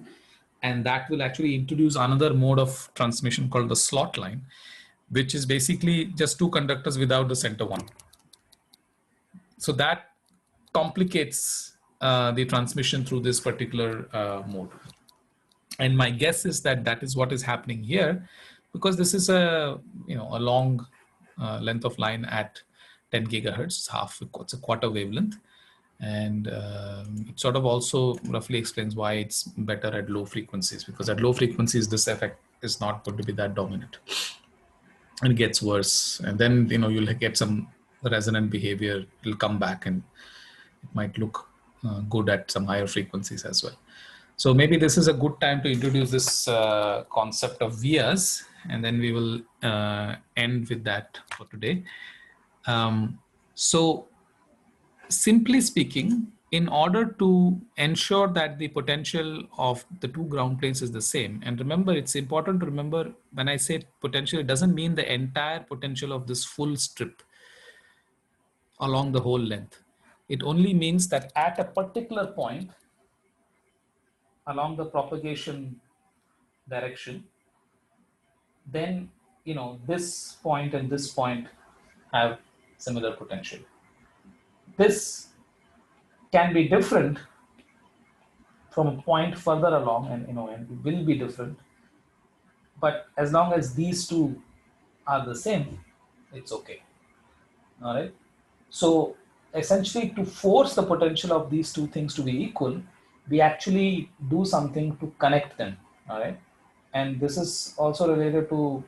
And that will actually introduce another mode of transmission called the slot line, which is basically just two conductors without the center one. So that complicates the transmission through this particular mode. And my guess is that that is what is happening here, because this is a a long length of line at 10 gigahertz, it's a quarter wavelength, and it sort of also roughly explains why it's better at low frequencies, because at low frequencies this effect is not going to be that dominant, and it gets worse, and then you'll get some resonant behavior. It'll come back, and it might look good at some higher frequencies as well. So maybe this is a good time to introduce this concept of vias, and then we will end with that for today. So simply speaking, in order to ensure that the potential of the two ground planes is the same, and remember, it's important to remember when I say potential, it doesn't mean the entire potential of this full strip along the whole length. It only means that at a particular point along the propagation direction, then this point and this point have similar potential. This can be different from a point further along, and and it will be different, but as long as these two are the same, it's okay. All right. So essentially, to force the potential of these two things to be equal, we actually do something to connect them. All right. And this is also related to,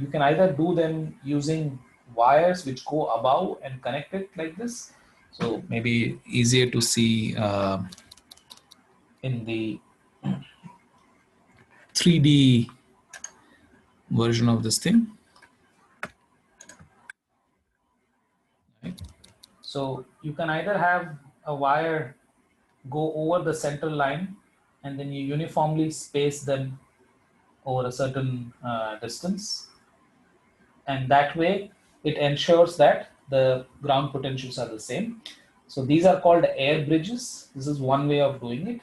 you can either do them using wires which go above and connect it like this. So maybe easier to see in the 3D version of this thing. Right. So you can either have a wire go over the central line, and then you uniformly space them over a certain distance, and that way it ensures that the ground potentials are the same. So these are called air bridges. This is one way of doing it.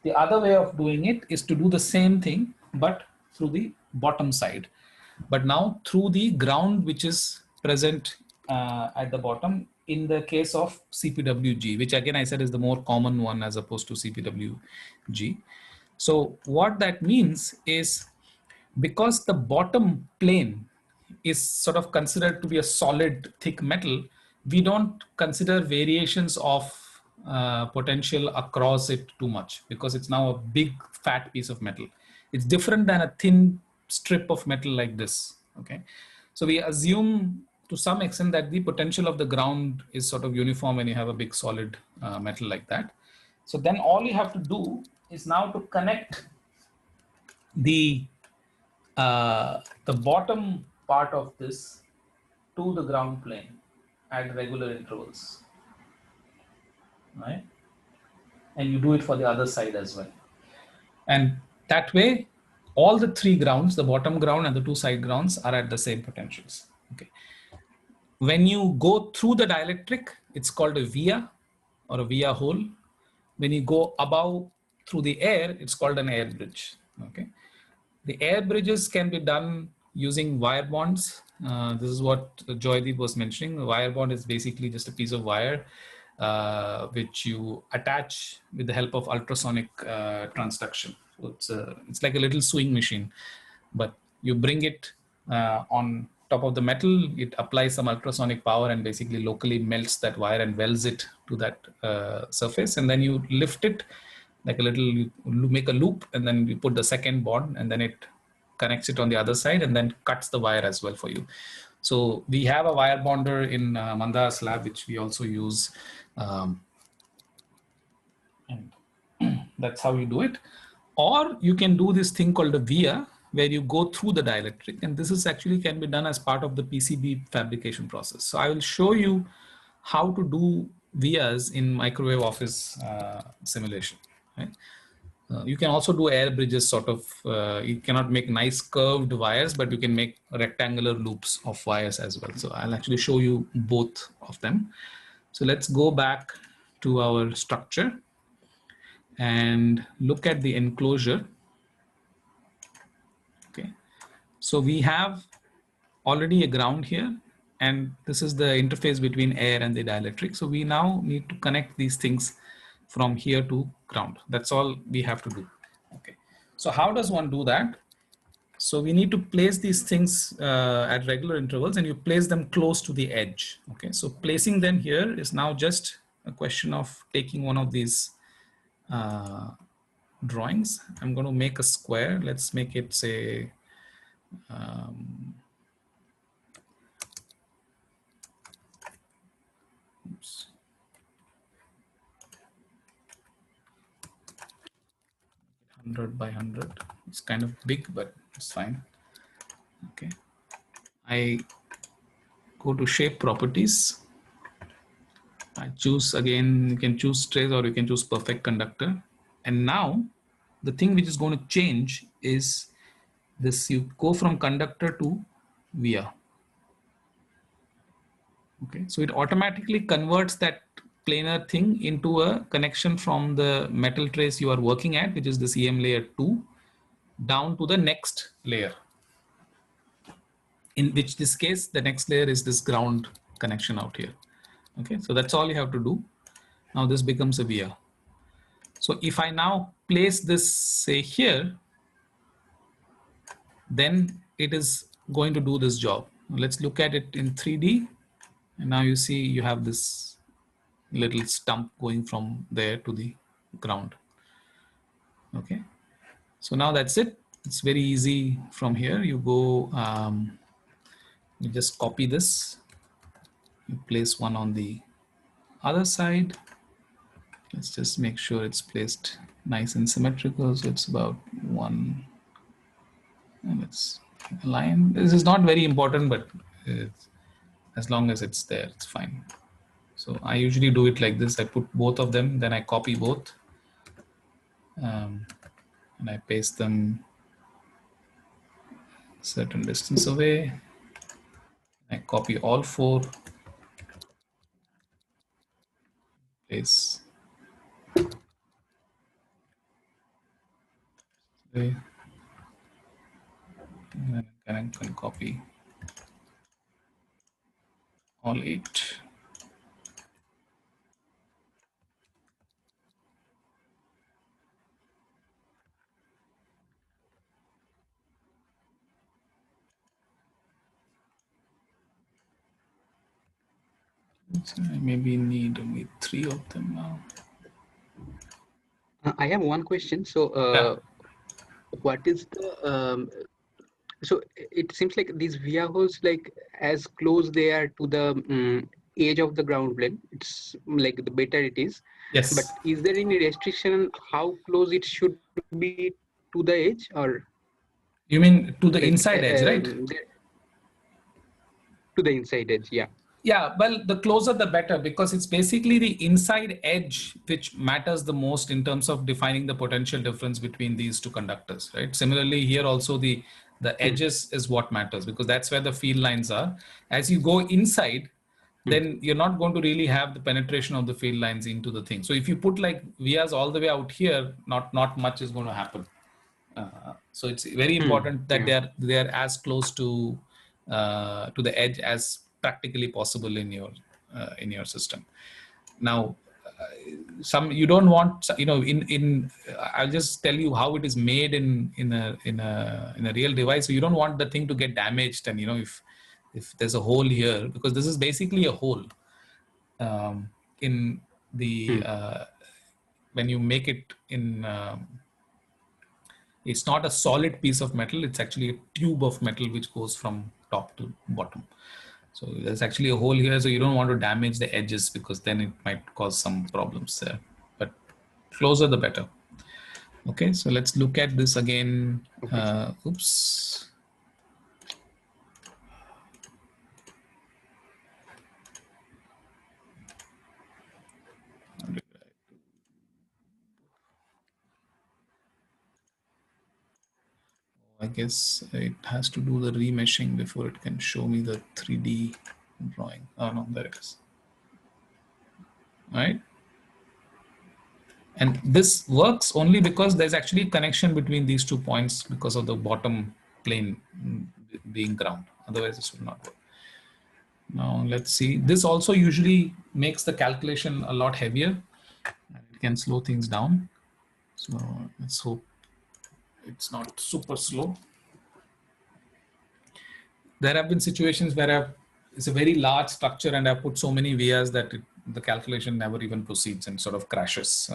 The other way of doing it is to do the same thing, but through the bottom side, but now through the ground which is present at the bottom, in the case of CPWG, which again I said is the more common one as opposed to CPWG. So what that means is, because the bottom plane is sort of considered to be a solid thick metal, we don't consider variations of potential across it too much, because it's now a big fat piece of metal. It's different than a thin strip of metal like this. Okay, so we assume to some extent that the potential of the ground is sort of uniform when you have a big solid metal like that. So then all you have to do is now to connect the bottom part of this to the ground plane at regular intervals, right? And you do it for the other side as well. And that way, all the three grounds, the bottom ground and the two side grounds, are at the same potentials. Okay. When you go through the dielectric, it's called a via or a via hole. When you go above through the air, it's called an air bridge. Okay. The air bridges can be done using wire bonds. This is what Joydeep was mentioning. A wire bond is basically just a piece of wire which you attach with the help of ultrasonic transduction. So it's like a little sewing machine, but you bring it on top of the metal, it applies some ultrasonic power and basically locally melts that wire and welds it to that surface. And then you lift it like a little, you make a loop, and then you put the second bond, and then it connects it on the other side and then cuts the wire as well for you. So we have a wire bonder in Mandar's lab, which we also use. And that's how you do it. Or you can do this thing called a via, where you go through the dielectric. And this is actually can be done as part of the PCB fabrication process. So I will show you how to do vias in microwave office simulation. Right? You can also do air bridges, sort of. You cannot make nice curved wires, but you can make rectangular loops of wires as well. So I'll actually show you both of them. So let's go back to our structure and look at the enclosure. Okay, so we have already a ground here, and this is the interface between air and the dielectric. So we now need to connect these things from here to ground. That's all we have to do. Okay, so how does one do that? So we need to place these things at regular intervals, and you place them close to the edge. Okay, so placing them here is now just a question of taking one of these drawings. I'm going to make a square. Let's make it, say, oops. 100 by 100. It's kind of big, but it's fine. Okay. I go to shape properties. I choose, again, you can choose trace or you can choose perfect conductor. And now the thing which is going to change is this. You go from conductor to via. Okay. So it automatically converts that planar thing into a connection from the metal trace you are working at, which is this EM layer 2, down to the next layer. In which this case, the next layer is this ground connection out here. Okay, so that's all you have to do. Now this becomes a via. So if I now place this, say, here, then it is going to do this job. Let's look at it in 3D. And now you see you have this little stump going from there to the ground. Okay, so now that's it. It's very easy from here. You go, you just copy this, you place one on the other side. Let's just make sure it's placed nice and symmetrical. So it's about 1, and let's align. This is not very important, but as long as it's there, it's fine. So I usually do it like this. I put both of them, then I copy both, and I paste them a certain distance away. I copy all 4, place and then I can copy all 8. So I maybe need only 3 of them now. I have one question. So, what is the so it seems like these via holes, like as close they are to the edge of the ground plane, it's like the better it is. Yes. But is there any restriction how close it should be to the edge, or? You mean to the Like, inside edge, right? To the inside edge, yeah. Yeah, well, the closer the better, because it's basically the inside edge which matters the most in terms of defining the potential difference between these two conductors, right? Similarly, here also the edges is what matters, because that's where the field lines are. As you go inside, then you're not going to really have the penetration of the field lines into the thing. So if you put like vias all the way out here, not much is going to happen. So it's very important that Yeah. they are as close to the edge as practically possible in your system. Now, some you don't want, you know, in I'll just tell you how it is made in a real device. So you don't want the thing to get damaged, and you know, if there's a hole here, because this is basically a hole in the when you make it in. It's not a solid piece of metal. It's actually a tube of metal which goes from top to bottom. So there's actually a hole here. So you don't want to damage the edges, because then it might cause some problems there. But closer the better. Okay, so let's look at this again. Oops. I guess it has to do the remeshing before it can show me the 3D drawing. Oh no, there it is. All right. And this works only because there's actually a connection between these 2 points because of the bottom plane being ground. Otherwise, this will not work. Now, let's see. This also usually makes the calculation a lot heavier. It can slow things down. So let's hope it's not super slow. There have been situations where it's a very large structure and I've put so many vias that the calculation never even proceeds and sort of crashes.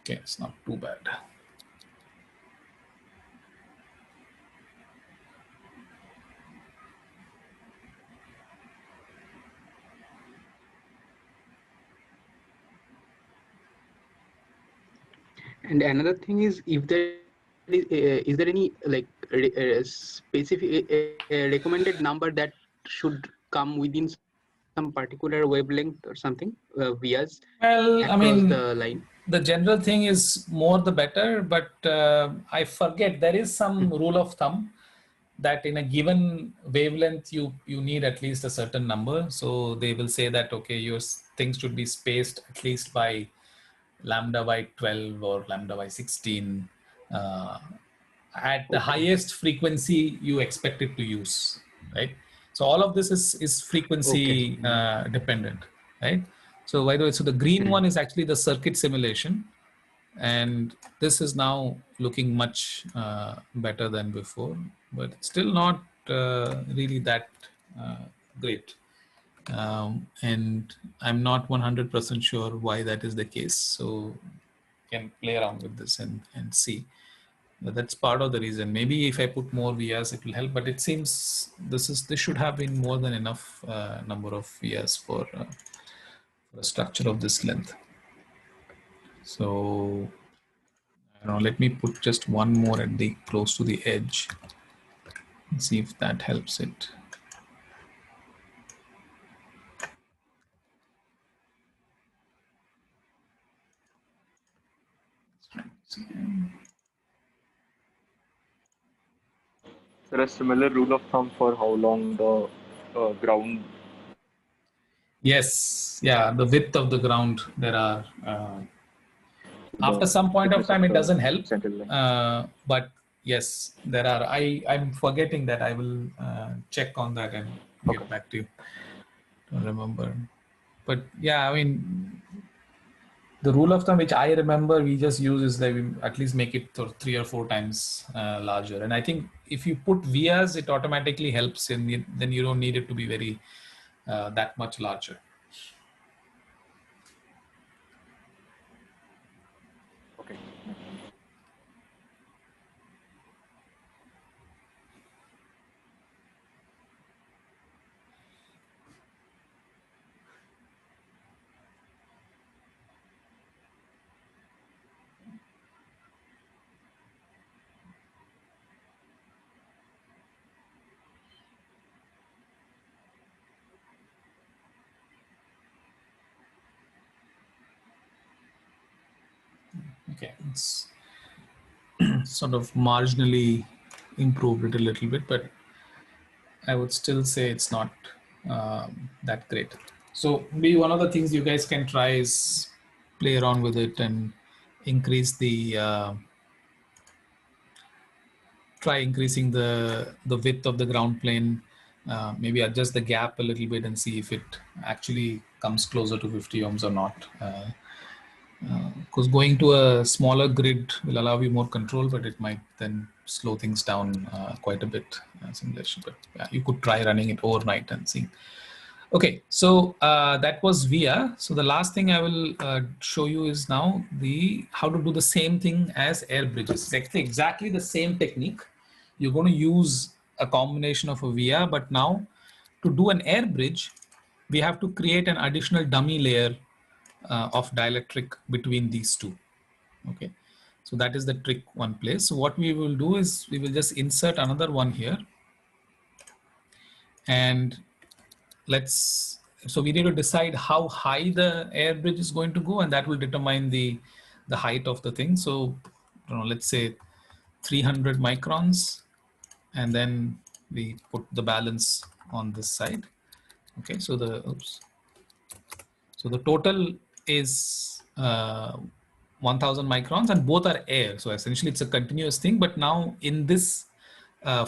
Okay, it's not too bad. And another thing is, if there is there any like specific recommended number that should come within some particular wavelength or something vias Well, I across mean, the line? the general thing is more the better, but I forget there is some rule of thumb that in a given wavelength you need at least a certain number. So they will say that okay, your things should be spaced at least by lambda by 12 or lambda by 16 at the highest frequency you expect it to use, right? So all of this is frequency dependent, right? So by the way, so the green one is actually the circuit simulation, and this is now looking much better than before, but still not really that great. And I'm not 100% sure why that is the case. So can play around with this and see. But that's part of the reason. Maybe if I put more vias, it will help. But it seems this should have been more than enough number of vias for a structure of this length. So I don't know, let me put just one more at the close to the edge and see if that helps it. There is a similar rule of thumb for how long the ground. Yes, yeah, the width of the ground. There are after some point of time it doesn't help, but yes, there are. I'm forgetting that. I will check on that and get back to you. Don't remember, but yeah, I mean, the rule of thumb which I remember we just use is that we at least make it 3 or 4 times larger. And I think if you put vias, it automatically helps, and then you don't need it to be very that much larger. Okay. Okay, it's sort of marginally improved it a little bit, but I would still say it's not that great. So maybe one of the things you guys can try is play around with it and increase the try increasing the width of the ground plane. Maybe adjust the gap a little bit and see if it actually comes closer to 50 ohms or not. Because going to a smaller grid will allow you more control, but it might then slow things down quite a bit. Simulation, but you could try running it overnight and see. Okay, so that was VIA. So the last thing I will show you is now how to do the same thing as air bridges. It's exactly the same technique. You're going to use a combination of a VIA, but now to do an air bridge, we have to create an additional dummy layer of dielectric between these two. Okay, so that is the trick one place. So what we will do is we will just insert another one here, and so we need to decide how high the air bridge is going to go, and that will determine the height of the thing. So let's say 300 microns, and then we put the balance on this side. Okay, so the total is 1000 microns, and both are air. So essentially it's a continuous thing, but now in this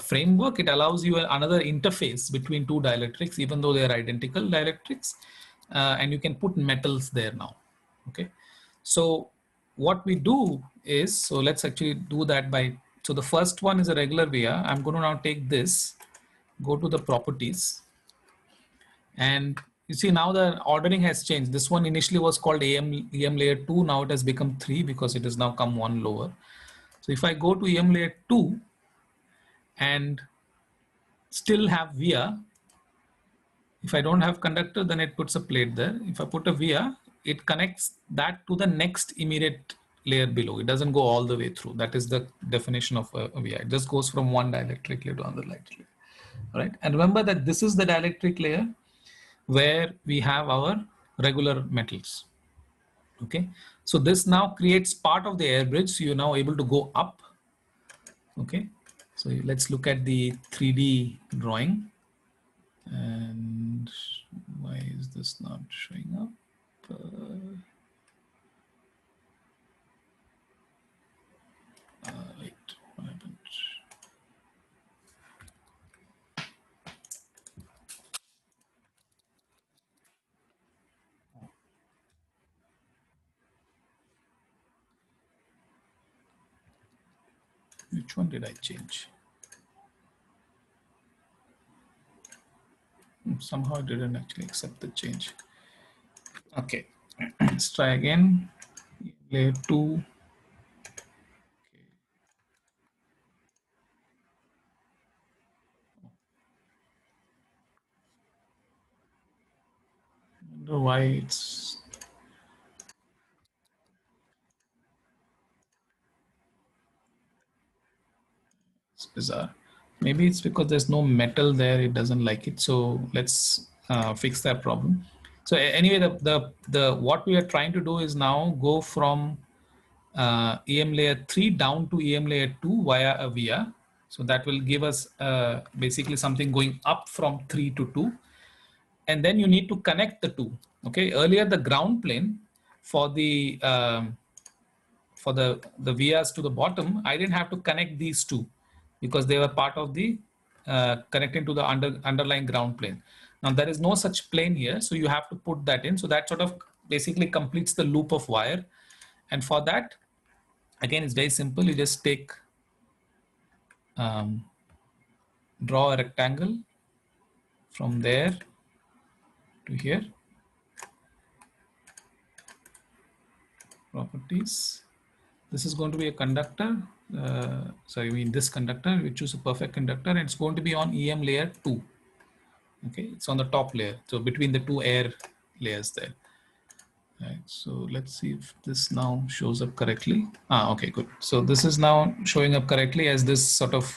framework, it allows you another interface between two dielectrics, even though they are identical dielectrics, and you can put metals there now. Okay, so what we do is, so let's actually do that by, so the first one is a regular VIA. I'm going to now take this, go to the properties, and you see now the ordering has changed. This one initially was called EM layer 2. Now it has become 3 because it has now come one lower. So if I go to EM layer 2 and still have VIA, if I don't have conductor, then it puts a plate there. If I put a VIA, it connects that to the next immediate layer below. It doesn't go all the way through. That is the definition of a VIA. It just goes from one dielectric layer to another dielectric layer. All right. And remember that this is the dielectric layer where we have our regular metals. Okay. So this now creates part of the air bridge. So you're now able to go up. Okay. So let's look at the 3D drawing. And why is this not showing up? Right, what happened? Which one did I change? Somehow I didn't actually accept the change. Okay, let's try again. Layer 2. I wonder why it's bizarre. Maybe it's because there's no metal there, it doesn't like it. So let's fix that problem. So anyway, the what we are trying to do is now go from EM layer 3 down to EM layer 2 via a VIA. So that will give us basically something going up from 3 to 2. And then you need to connect the two. Okay, earlier the ground plane for the VIAs to the bottom, I didn't have to connect these two because they were part of the connecting to the underlying ground plane. Now there is no such plane here, so you have to put that in. So that sort of basically completes the loop of wire. And for that, again, it's very simple. You just take, draw a rectangle from there to here. Properties. This is going to be a conductor. Sorry, I mean this conductor. We choose a perfect conductor, and it's going to be on EM layer 2. Okay, it's on the top layer. So between the two air layers there. Right, so let's see if this now shows up correctly. Okay, good. So this is now showing up correctly as this sort of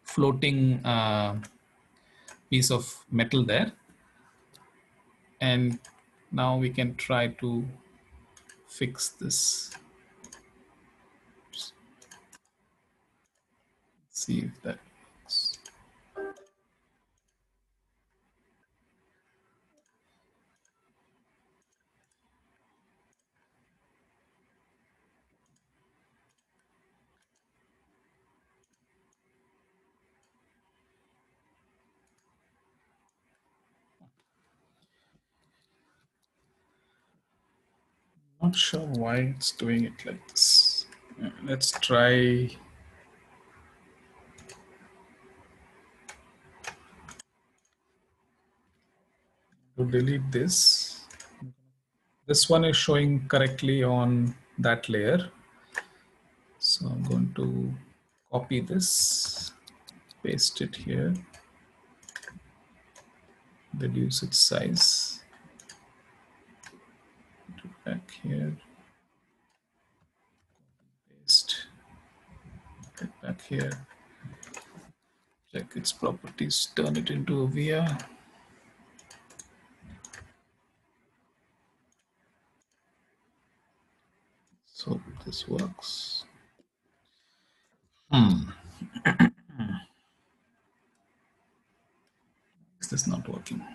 floating piece of metal there. And now we can try to fix this. see if that works. Not sure why it's doing it like this. Let's try. To delete this. This one is showing correctly on that layer. So I'm going to copy this, paste it here, reduce its size, put it back here, paste, put it back here, check its properties, turn it into a via. So this works. Is this not working?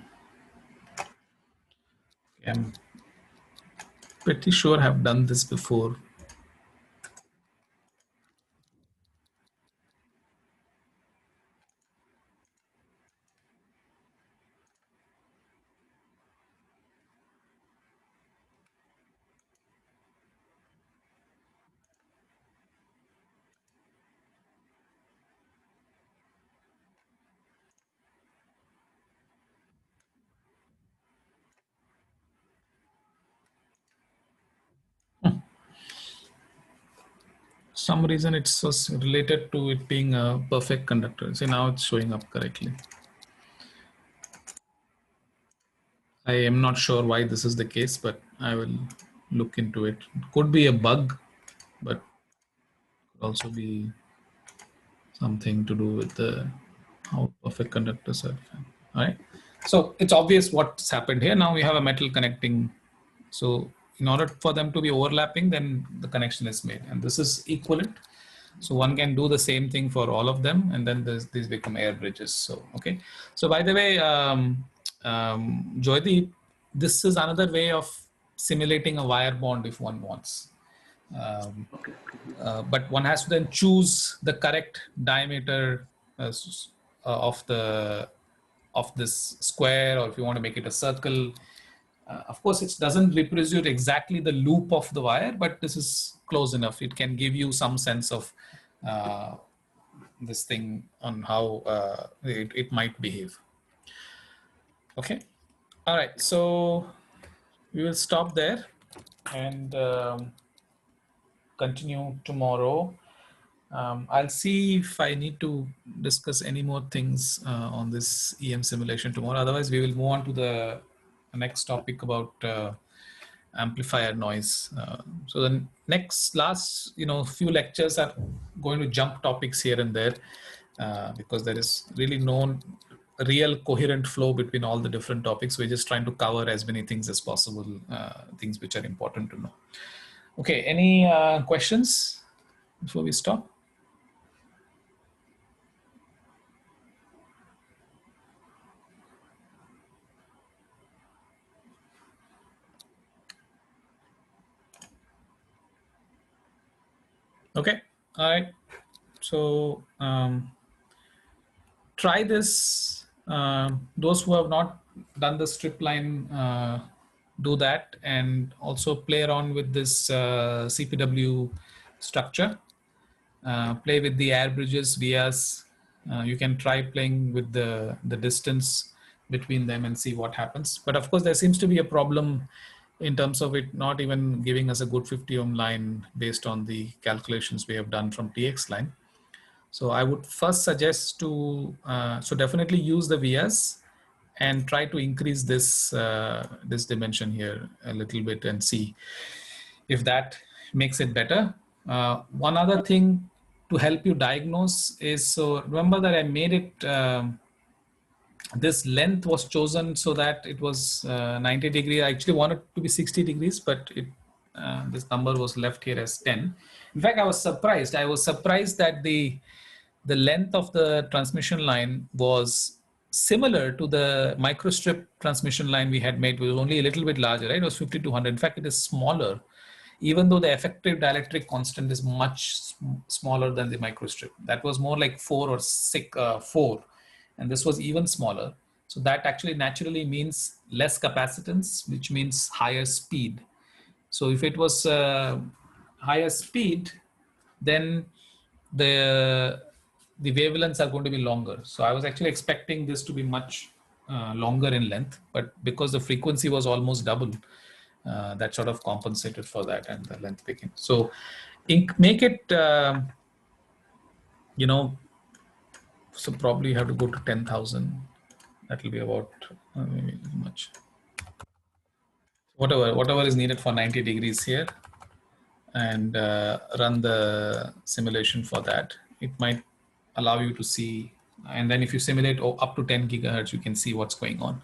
I'm pretty sure I've done this before. Some reason it's related to it being a perfect conductor. See, now it's showing up correctly. I am not sure why this is the case, but I will look into it. It could be a bug, but could also be something to do with the how perfect conductors are. All right. So it's obvious what's happened here. Now we have a metal connecting. So in order for them to be overlapping, then the connection is made, and this is equivalent. So one can do the same thing for all of them, and then these become air bridges. So, okay. So by the way, Jyoti, this is another way of simulating a wire bond if one wants. But one has to then choose the correct diameter of this square, or if you want to make it a circle. Of course, it doesn't represent exactly the loop of the wire, but this is close enough. It can give you some sense of this thing on how it might behave. Okay. All right. So we will stop there and continue tomorrow. I'll see if I need to discuss any more things on this EM simulation tomorrow. Otherwise, we will move on to the next topic about amplifier noise. So the last few lectures are going to jump topics here and there because there is really no real coherent flow between all the different topics. We're just trying to cover as many things as possible, things which are important to know. Okay, any questions before we stop? Okay, all right. So try this. Those who have not done the strip line, do that, and also play around with this CPW structure. Play with the air bridges, vias. You can try playing with the distance between them and see what happens. But of course, there seems to be a problem in terms of it not even giving us a good 50 ohm line based on the calculations we have done from TX line. So I would first suggest to, so definitely use the vias and try to increase this, this dimension here a little bit and see if that makes it better. One other thing to help you diagnose is, so remember that I made it, this length was chosen so that it was 90 degrees. I actually wanted it to be 60 degrees, but this number was left here as 10. In fact, I was surprised. I was surprised that the the length of the transmission line was similar to the microstrip transmission line we had made. It was only a little bit larger, right? It was 5200. In fact, it is smaller, even though the effective dielectric constant is much smaller than the microstrip. That was more like 4 or 6, 4, and this was even smaller. So that actually naturally means less capacitance, which means higher speed. So if it was higher speed, then the wavelengths are going to be longer. So I was actually expecting this to be much longer in length, but because the frequency was almost double, that sort of compensated for that, and the length became. So make it, you know, so probably you have to go to 10,000. That will be about maybe much. Whatever is needed for 90 degrees here, and run the simulation for that. It might allow you to see, and then if you simulate up to 10 gigahertz, you can see what's going on.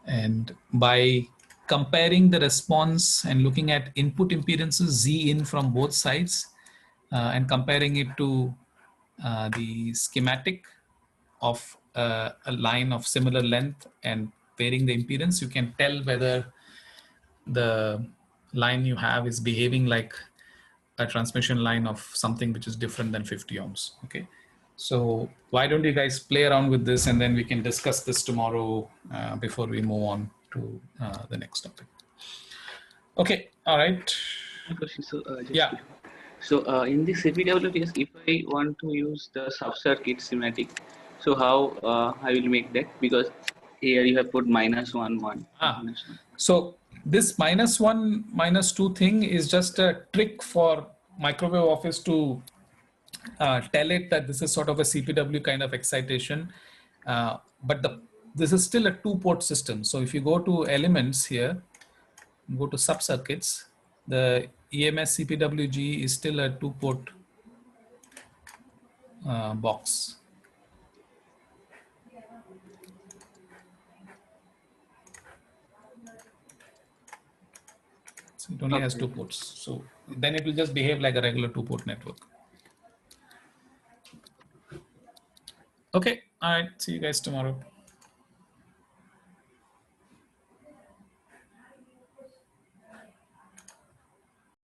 And by comparing the response and looking at input impedances Z in from both sides, and comparing it to the schematic of a line of similar length and pairing the impedance, you can tell whether the line you have is behaving like a transmission line of something which is different than 50 ohms. Okay, so why don't you guys play around with this, and then we can discuss this tomorrow before we move on to the next topic. Okay, all right. Question, so, just Yeah. before. So in the CPWS, if I want to use the sub-circuit schematic, so how I will make that? Because here you have put -1, 1. -1. So this -1, -2 thing is just a trick for microwave office to tell it that this is sort of a CPW kind of excitation. But this is still a 2-port system. So if you go to elements here, go to sub-circuits, the EMS CPWG is still a 2-port box. So it only has 2 ports. So then it will just behave like a regular 2-port network. Okay, all right. See you guys tomorrow.